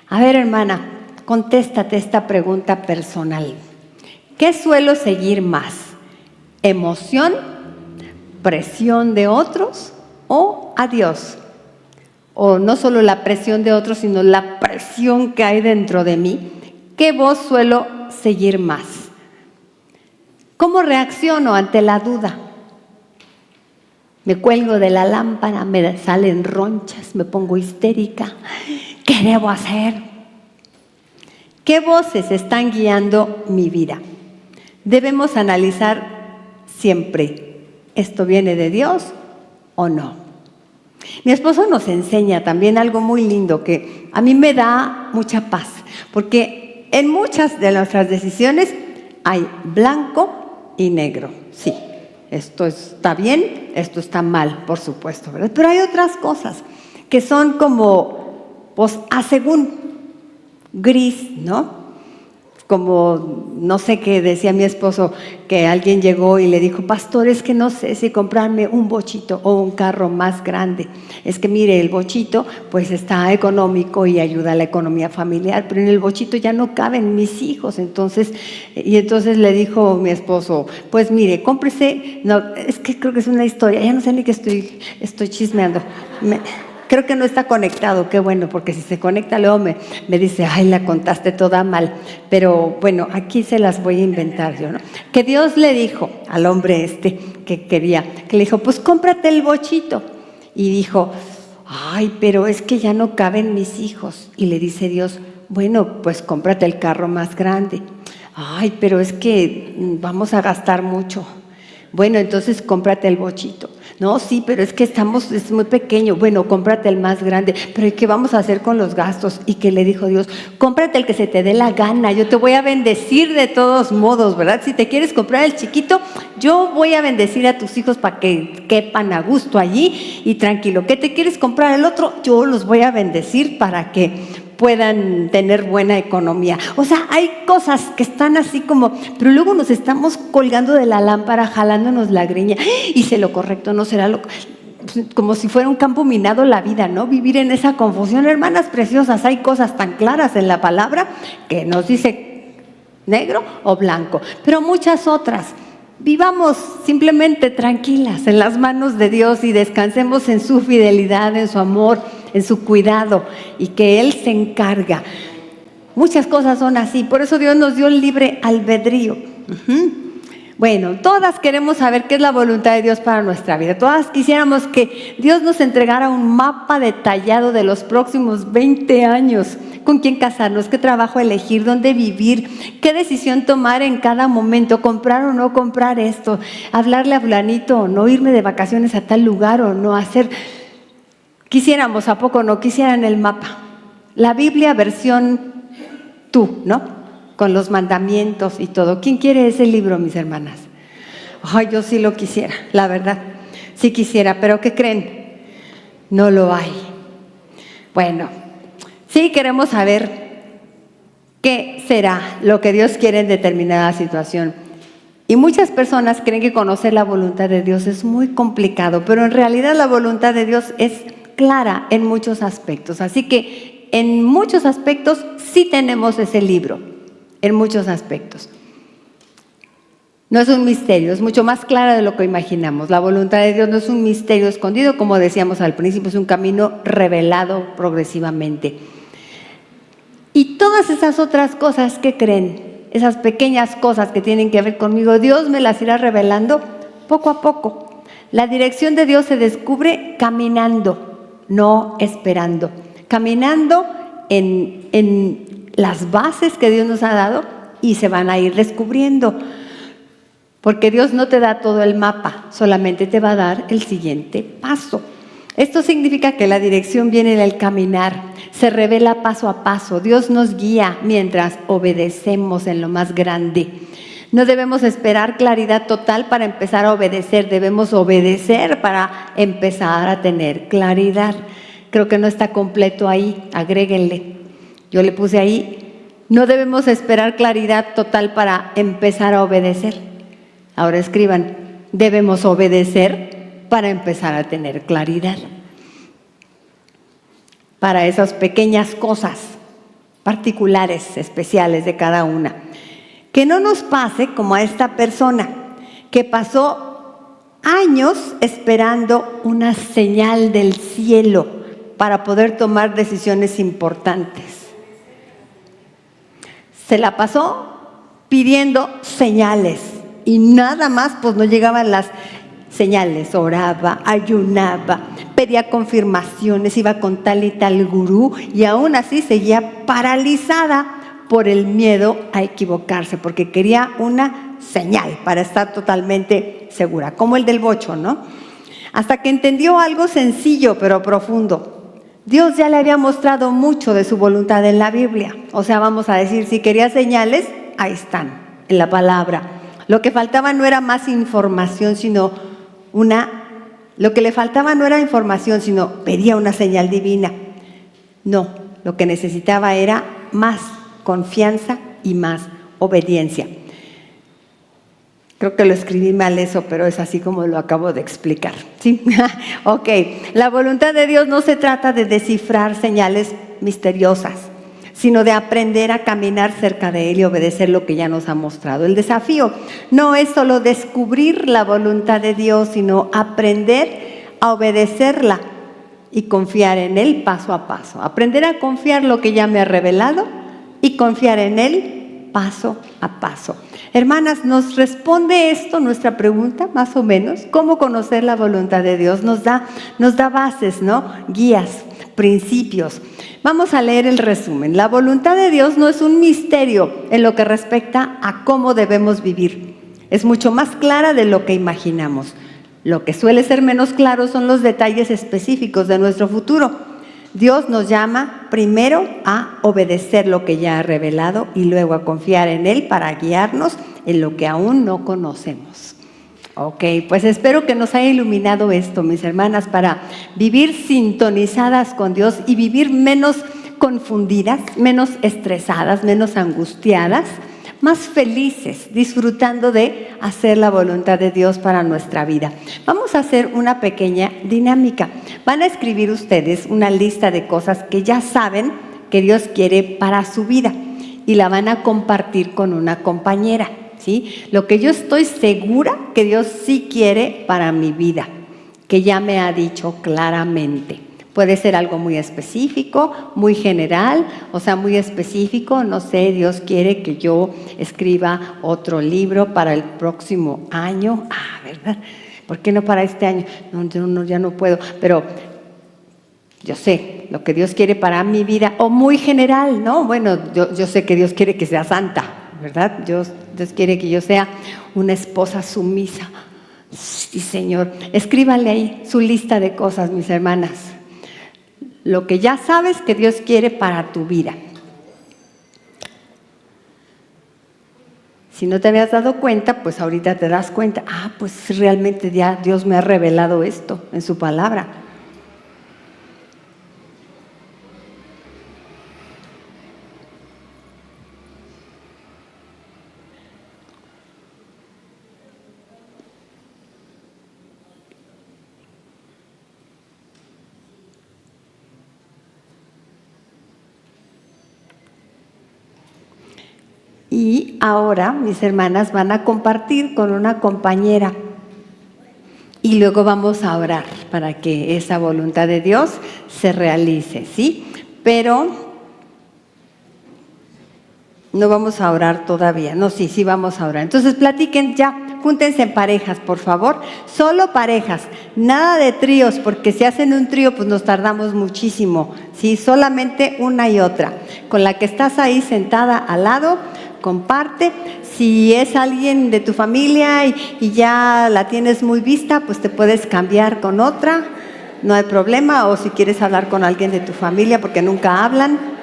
A ver, hermana, contéstate esta pregunta personal. ¿Qué suelo seguir más? ¿Emoción, presión de otros o a Dios? O no solo la presión de otros, sino la presión que hay dentro de mí. ¿Qué voz suelo seguir más? ¿Cómo reacciono ante la duda? Me cuelgo de la lámpara, me salen ronchas, me pongo histérica. ¿Qué debo hacer? ¿Qué voces están guiando mi vida? Debemos analizar siempre, ¿esto viene de Dios o no? Mi esposo nos enseña también algo muy lindo que a mí me da mucha paz, porque en muchas de nuestras decisiones hay blanco y negro. Sí, esto está bien, esto está mal, por supuesto, ¿verdad? Pero hay otras cosas que son como, pues, a según, gris, ¿no? Como, no sé qué decía mi esposo, que alguien llegó y le dijo, pastor, es que no sé si comprarme un bochito o un carro más grande. Es que mire, el bochito pues está económico y ayuda a la economía familiar, pero en el bochito ya no caben mis hijos. Entonces le dijo mi esposo, pues mire, cómprese, no, es que creo que es una historia, ya no sé ni qué estoy chismeando. Creo que no está conectado, qué bueno, porque si se conecta luego me dice, ay, la contaste toda mal. Pero bueno, aquí se las voy a inventar yo, ¿no? Que Dios le dijo al hombre que le dijo, pues cómprate el bochito. Y dijo, ay, pero es que ya no caben mis hijos. Y le dice Dios, bueno, pues cómprate el carro más grande. Ay, pero es que vamos a gastar mucho. Bueno, entonces cómprate el bochito. No, sí, pero es que es muy pequeño. Bueno, cómprate el más grande. Pero ¿qué vamos a hacer con los gastos? ¿Y qué le dijo Dios? Cómprate el que se te dé la gana. Yo te voy a bendecir de todos modos, ¿verdad? Si te quieres comprar el chiquito, yo voy a bendecir a tus hijos para que quepan a gusto allí y tranquilo. ¿Qué te quieres comprar el otro? Yo los voy a bendecir para que puedan tener buena economía. O sea, hay cosas que están así como, pero luego nos estamos colgando de la lámpara, jalándonos la greña. Hice lo correcto, no será lo como si fuera un campo minado la vida, ¿no? Vivir en esa confusión. Hermanas preciosas, hay cosas tan claras en la palabra que nos dice negro o blanco, pero muchas otras. Vivamos simplemente tranquilas en las manos de Dios y descansemos en su fidelidad, en su amor, en su cuidado, y que Él se encarga. Muchas cosas son así, por eso Dios nos dio el libre albedrío. Bueno, todas queremos saber qué es la voluntad de Dios para nuestra vida. Todas quisiéramos que Dios nos entregara un mapa detallado de los próximos 20 años. Con quién casarnos, qué trabajo elegir, dónde vivir, qué decisión tomar en cada momento, comprar o no comprar esto, hablarle a fulanito o no, irme de vacaciones a tal lugar o no, hacer. Quisiéramos, ¿a poco no? Quisieran el mapa. La Biblia versión tú, ¿no? con los mandamientos y todo. ¿Quién quiere ese libro, mis hermanas? Ay, yo sí lo quisiera, la verdad, sí quisiera, pero ¿qué creen? No lo hay. Bueno, sí queremos saber qué será lo que Dios quiere en determinada situación. Y muchas personas creen que conocer la voluntad de Dios es muy complicado, pero en realidad la voluntad de Dios es clara en muchos aspectos. Así que en muchos aspectos sí tenemos ese libro, en muchos aspectos. No es un misterio, es mucho más clara de lo que imaginamos. La voluntad de Dios no es un misterio escondido, como decíamos al principio, es un camino revelado progresivamente. Y todas esas otras cosas que creen, esas pequeñas cosas que tienen que ver conmigo, Dios me las irá revelando poco a poco. La dirección de Dios se descubre caminando, no esperando. Caminando en las bases que Dios nos ha dado y se van a ir descubriendo. Porque Dios no te da todo el mapa, solamente te va a dar el siguiente paso. Esto significa que la dirección viene del caminar, se revela paso a paso. Dios nos guía mientras obedecemos en lo más grande. No debemos esperar claridad total para empezar a obedecer, debemos obedecer para empezar a tener claridad. Creo que no está completo ahí, agréguenle. Yo le puse ahí, no debemos esperar claridad total para empezar a obedecer. Ahora escriban, debemos obedecer para empezar a tener claridad. Para esas pequeñas cosas particulares, especiales de cada una. Que no nos pase como a esta persona que pasó años esperando una señal del cielo para poder tomar decisiones importantes. Se la pasó pidiendo señales. Y nada más, pues no llegaban las señales. Oraba, ayunaba, pedía confirmaciones, iba con tal y tal gurú y aún así seguía paralizada por el miedo a equivocarse, porque quería una señal para estar totalmente segura, como el del bocho, ¿no? Hasta que entendió algo sencillo pero profundo. Dios ya le había mostrado mucho de su voluntad en la Biblia. O sea, vamos a decir, si quería señales, ahí están, en la palabra. Lo que faltaba no era más información, sino lo que le faltaba no era información, sino pedía una señal divina. No, lo que necesitaba era más confianza y más obediencia. Creo que lo escribí mal eso, pero es así como lo acabo de explicar, ¿sí? Ok, la voluntad de Dios no se trata de descifrar señales misteriosas, sino de aprender a caminar cerca de Él y obedecer lo que ya nos ha mostrado. El desafío no es solo descubrir la voluntad de Dios, sino aprender a obedecerla y confiar en Él paso a paso. Aprender a confiar lo que ya me ha revelado y confiar en Él paso a paso. Hermanas, ¿nos responde esto nuestra pregunta, más o menos? ¿Cómo conocer la voluntad de Dios? Nos da bases, ¿no? Guías, principios. Vamos a leer el resumen. La voluntad de Dios no es un misterio en lo que respecta a cómo debemos vivir. Es mucho más clara de lo que imaginamos. Lo que suele ser menos claro son los detalles específicos de nuestro futuro. Dios nos llama primero a obedecer lo que ya ha revelado y luego a confiar en Él para guiarnos en lo que aún no conocemos. Ok, pues espero que nos haya iluminado esto, mis hermanas, para vivir sintonizadas con Dios y vivir menos confundidas, menos estresadas, menos angustiadas, más felices, disfrutando de hacer la voluntad de Dios para nuestra vida. Vamos a hacer una pequeña dinámica. Van a escribir ustedes una lista de cosas que ya saben que Dios quiere para su vida y la van a compartir con una compañera. ¿Sí? Lo que yo estoy segura que Dios sí quiere para mi vida, que ya me ha dicho claramente. Puede ser algo muy específico, muy general, o sea, muy específico. No sé, Dios quiere que yo escriba otro libro para el próximo año. ¿Verdad? ¿Por qué no para este año? No, ya no puedo, pero yo sé lo que Dios quiere para mi vida, o muy general, ¿no? Bueno, yo sé que Dios quiere que sea santa, ¿verdad? Dios quiere que yo sea una esposa sumisa. Sí, Señor. Escríbanle ahí su lista de cosas, mis hermanas. Lo que ya sabes que Dios quiere para tu vida. Si no te habías dado cuenta, pues ahorita te das cuenta, pues realmente ya Dios me ha revelado esto en su palabra. Y ahora mis hermanas van a compartir con una compañera y luego vamos a orar para que esa voluntad de Dios se realice, ¿sí? Pero no vamos a orar todavía. No, sí vamos a orar. Entonces platiquen ya, júntense en parejas, por favor. Solo parejas, nada de tríos, porque si hacen un trío, pues nos tardamos muchísimo, ¿sí? Solamente una y otra. Con la que estás ahí sentada al lado, comparte. Si es alguien de tu familia y ya la tienes muy vista, pues te puedes cambiar con otra, no hay problema. O si quieres hablar con alguien de tu familia porque nunca hablan.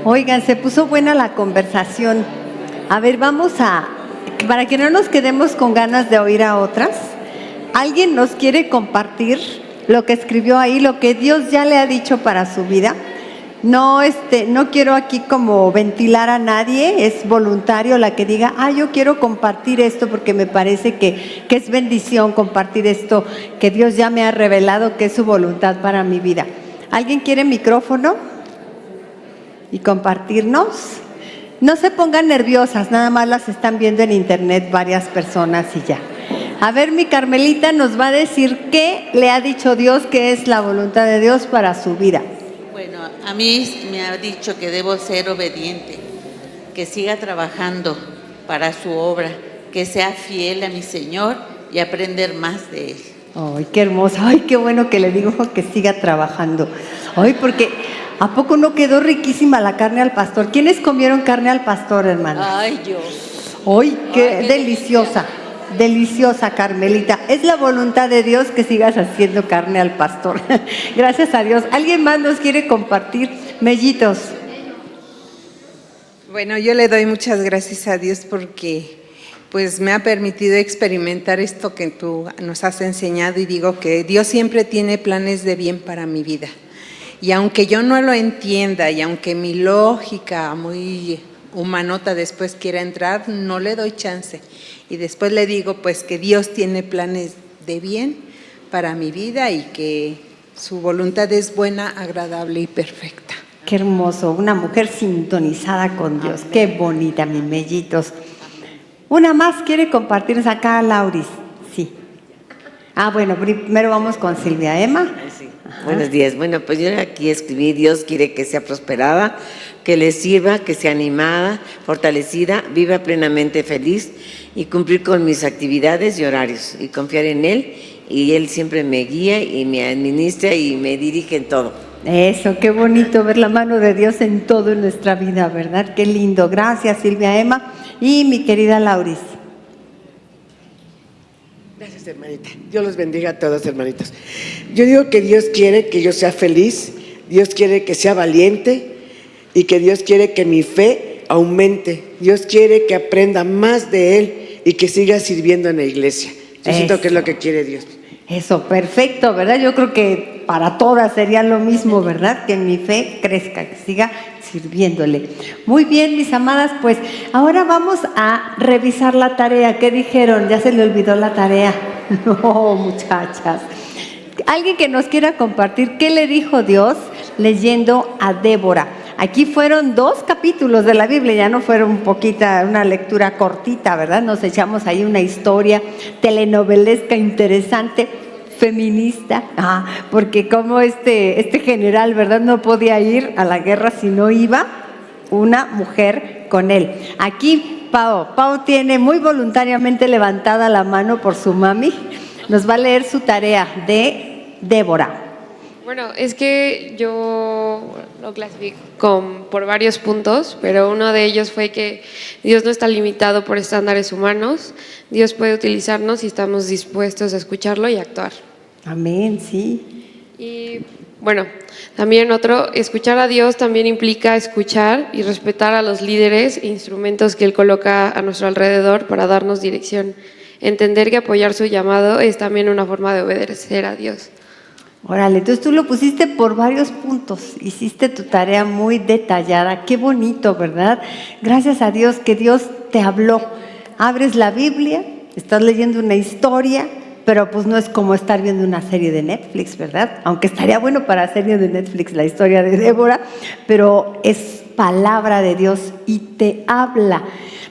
Oigan, se puso buena la conversación. A ver, para que no nos quedemos con ganas de oír a otras, ¿alguien nos quiere compartir lo que escribió ahí, lo que Dios ya le ha dicho para su vida? No quiero aquí como ventilar a nadie, es voluntario la que diga, yo quiero compartir esto porque me parece que es bendición compartir esto que Dios ya me ha revelado que es su voluntad para mi vida. ¿Alguien quiere micrófono? y compartirnos. No se pongan nerviosas, nada más las están viendo en internet varias personas y ya. A ver, mi Carmelita nos va a decir qué le ha dicho Dios, qué es la voluntad de Dios para su vida. Bueno, a mí me ha dicho que debo ser obediente, que siga trabajando para su obra, que sea fiel a mi Señor y aprender más de Él. Ay, qué hermosa, ay, qué bueno que le digo que siga trabajando. Ay, porque ¿a poco no quedó riquísima la carne al pastor? ¿Quiénes comieron carne al pastor, hermano? Ay, yo. Ay, qué deliciosa. Deliciosa, Carmelita. Es la voluntad de Dios que sigas haciendo carne al pastor. Gracias a Dios. ¿Alguien más nos quiere compartir? Mellitos. Bueno, yo le doy muchas gracias a Dios porque pues me ha permitido experimentar esto que tú nos has enseñado, y digo que Dios siempre tiene planes de bien para mi vida. Y aunque yo no lo entienda y aunque mi lógica muy humanota después quiera entrar, no le doy chance. Y después le digo pues que Dios tiene planes de bien para mi vida y que su voluntad es buena, agradable y perfecta. Qué hermoso, una mujer sintonizada con Dios. Qué bonita, mis mellitos. Una más quiere compartirnos acá, Lauris. Sí. Bueno, primero vamos con Silvia. Emma. Sí. Buenos días. Bueno, pues yo aquí escribí: Dios quiere que sea prosperada, que le sirva, que sea animada, fortalecida, viva plenamente feliz y cumplir con mis actividades y horarios y confiar en Él, y Él siempre me guía y me administra y me dirige en todo. Eso, qué bonito ver la mano de Dios en todo en nuestra vida, ¿verdad? Qué lindo. Gracias, Silvia. Emma y mi querida Lauris. Gracias, hermanita. Dios los bendiga a todos, hermanitos. Yo digo que Dios quiere que yo sea feliz, Dios quiere que sea valiente y que Dios quiere que mi fe aumente. Dios quiere que aprenda más de Él y que siga sirviendo en la iglesia. Yo siento que es lo que quiere Dios. Eso, perfecto, ¿verdad? Yo creo que para todas sería lo mismo, ¿verdad? Que mi fe crezca, que siga sirviéndole. Muy bien, mis amadas, pues ahora vamos a revisar la tarea. ¿Qué dijeron? ¿Ya se le olvidó la tarea? No, muchachas. Alguien que nos quiera compartir qué le dijo Dios leyendo a Débora. Aquí fueron 2 capítulos de la Biblia, ya no fueron una lectura cortita, ¿verdad? Nos echamos ahí una historia telenovelesca interesante, feminista, porque como este general, ¿verdad? No podía ir a la guerra si no iba una mujer con él. Aquí Pau tiene muy voluntariamente levantada la mano por su mami, nos va a leer su tarea de Débora. Bueno, es que yo lo clasifico por varios puntos, pero uno de ellos fue que Dios no está limitado por estándares humanos. Dios puede utilizarnos si estamos dispuestos a escucharlo y actuar. Amén, sí. Y bueno, también escuchar a Dios también implica escuchar y respetar a los líderes e instrumentos que Él coloca a nuestro alrededor para darnos dirección. Entender que apoyar su llamado es también una forma de obedecer a Dios. Órale, entonces tú lo pusiste por varios puntos, hiciste tu tarea muy detallada, qué bonito, ¿verdad? Gracias a Dios que Dios te habló. Abres la Biblia, estás leyendo una historia, pero pues no es como estar viendo una serie de Netflix, ¿verdad? Aunque estaría bueno para serie de Netflix la historia de Débora, pero es palabra de Dios y te habla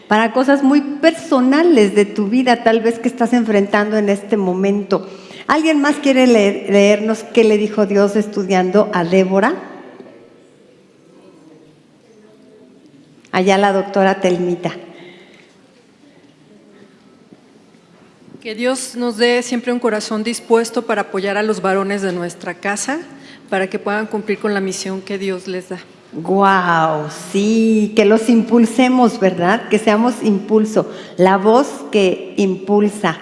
para cosas muy personales de tu vida, tal vez que estás enfrentando en este momento. ¿Alguien más quiere leernos qué le dijo Dios estudiando a Débora? Allá la doctora Telmita. Que Dios nos dé siempre un corazón dispuesto para apoyar a los varones de nuestra casa, para que puedan cumplir con la misión que Dios les da. ¡Guau! Sí, que los impulsemos, ¿verdad? Que seamos impulso, la voz que impulsa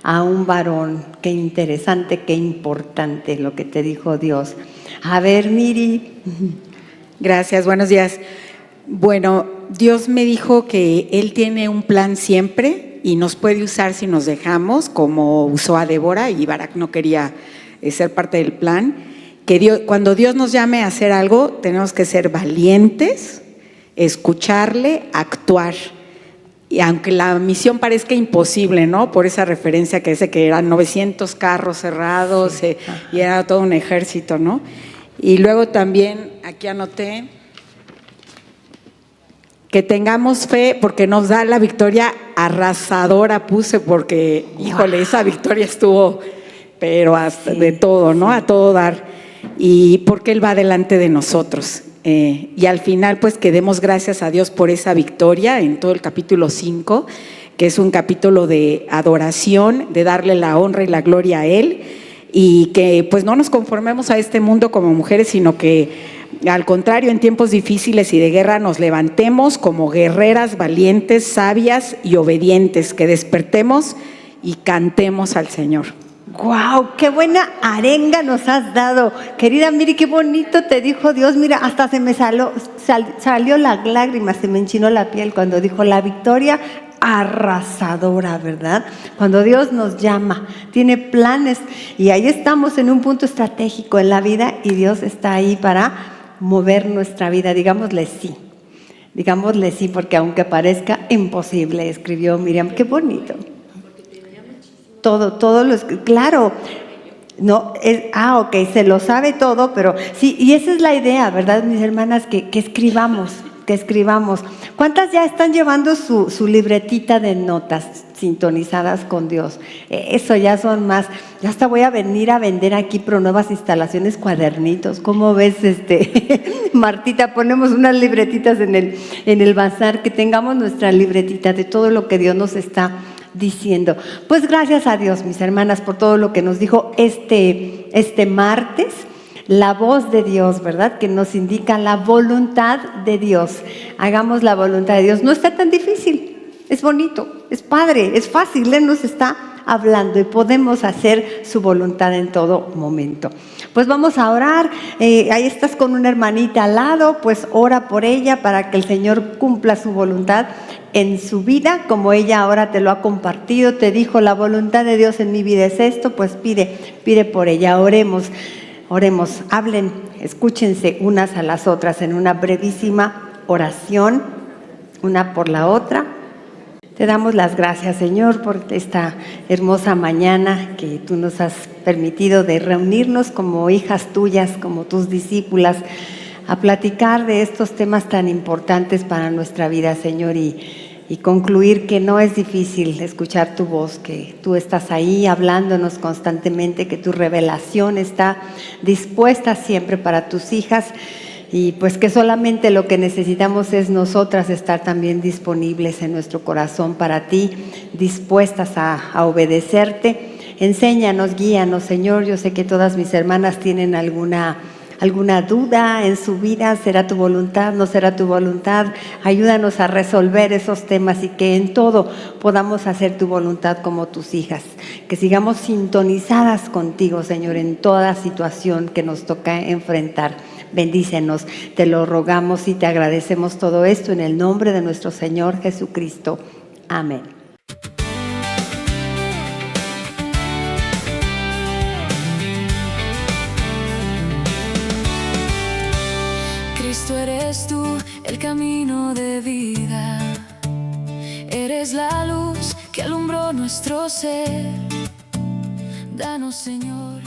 a un varón. Qué interesante, qué importante lo que te dijo Dios. A ver, Miri. Gracias, buenos días. Bueno, Dios me dijo que Él tiene un plan siempre y nos puede usar si nos dejamos, como usó a Débora, y Barak no quería ser parte del plan. Que cuando Dios nos llame a hacer algo, tenemos que ser valientes, escucharle, actuar. Y aunque la misión parezca imposible, ¿no? Por esa referencia que dice que eran 900 carros cerrados, sí, y era todo un ejército, ¿no? Y luego también, aquí anoté, que tengamos fe porque nos da la victoria arrasadora, puse, porque, híjole, esa victoria estuvo, pero hasta de todo, ¿no? A todo dar. Y porque Él va delante de nosotros. Y al final, pues, que demos gracias a Dios por esa victoria en todo el capítulo 5, que es un capítulo de adoración, de darle la honra y la gloria a Él, y que pues no nos conformemos a este mundo como mujeres, sino que al contrario, en tiempos difíciles y de guerra nos levantemos como guerreras valientes, sabias y obedientes, que despertemos y cantemos al Señor. ¡Guau! ¡Qué buena arenga nos has dado! Querida Miri, qué bonito te dijo Dios. Mira, hasta se me salió la lágrima, se me enchinó la piel cuando dijo la victoria arrasadora, ¿verdad? Cuando Dios nos llama, tiene planes y ahí estamos en un punto estratégico en la vida y Dios está ahí para mover nuestra vida. Digámosle sí, porque aunque parezca imposible, escribió Miriam, qué bonito. Todo claro, no, ok, se lo sabe todo, pero sí, y esa es la idea, ¿verdad, mis hermanas? Que escribamos. ¿Cuántas ya están llevando su libretita de notas sintonizadas con Dios? Eso ya son más. Yo hasta voy a venir a vender aquí nuevas instalaciones, cuadernitos. ¿Cómo ves, Martita? Ponemos unas libretitas en el bazar, que tengamos nuestra libretita de todo lo que Dios nos está diciendo. Pues gracias a Dios, mis hermanas, por todo lo que nos dijo este martes. La voz de Dios, ¿verdad? Que nos indica la voluntad de Dios. Hagamos la voluntad de Dios. No está tan difícil, es bonito, es padre, es fácil. Él nos está hablando y podemos hacer su voluntad en todo momento. Pues vamos a orar. Ahí estás con una hermanita al lado, pues ora por ella para que el Señor cumpla su voluntad en su vida, como ella ahora te lo ha compartido. Te dijo, la voluntad de Dios en mi vida es esto, pues pide por ella. Oremos, hablen, escúchense unas a las otras en una brevísima oración, una por la otra. Te damos las gracias, Señor, por esta hermosa mañana que tú nos has permitido de reunirnos como hijas tuyas, como tus discípulas, a platicar de estos temas tan importantes para nuestra vida, Señor, y concluir que no es difícil escuchar tu voz, que tú estás ahí hablándonos constantemente, que tu revelación está dispuesta siempre para tus hijas, y pues que solamente lo que necesitamos es nosotras estar también disponibles en nuestro corazón para ti, dispuestas a obedecerte. Enséñanos, guíanos, Señor. Yo sé que todas mis hermanas tienen alguna duda en su vida. ¿Será tu voluntad? ¿No será tu voluntad? Ayúdanos a resolver esos temas y que en todo podamos hacer tu voluntad como tus hijas. Que sigamos sintonizadas contigo, Señor, en toda situación que nos toca enfrentar. Bendícenos, te lo rogamos y te agradecemos todo esto en el nombre de nuestro Señor Jesucristo. Amén. Cristo, eres tú el camino de vida, eres la luz que alumbró nuestro ser. Danos, Señor,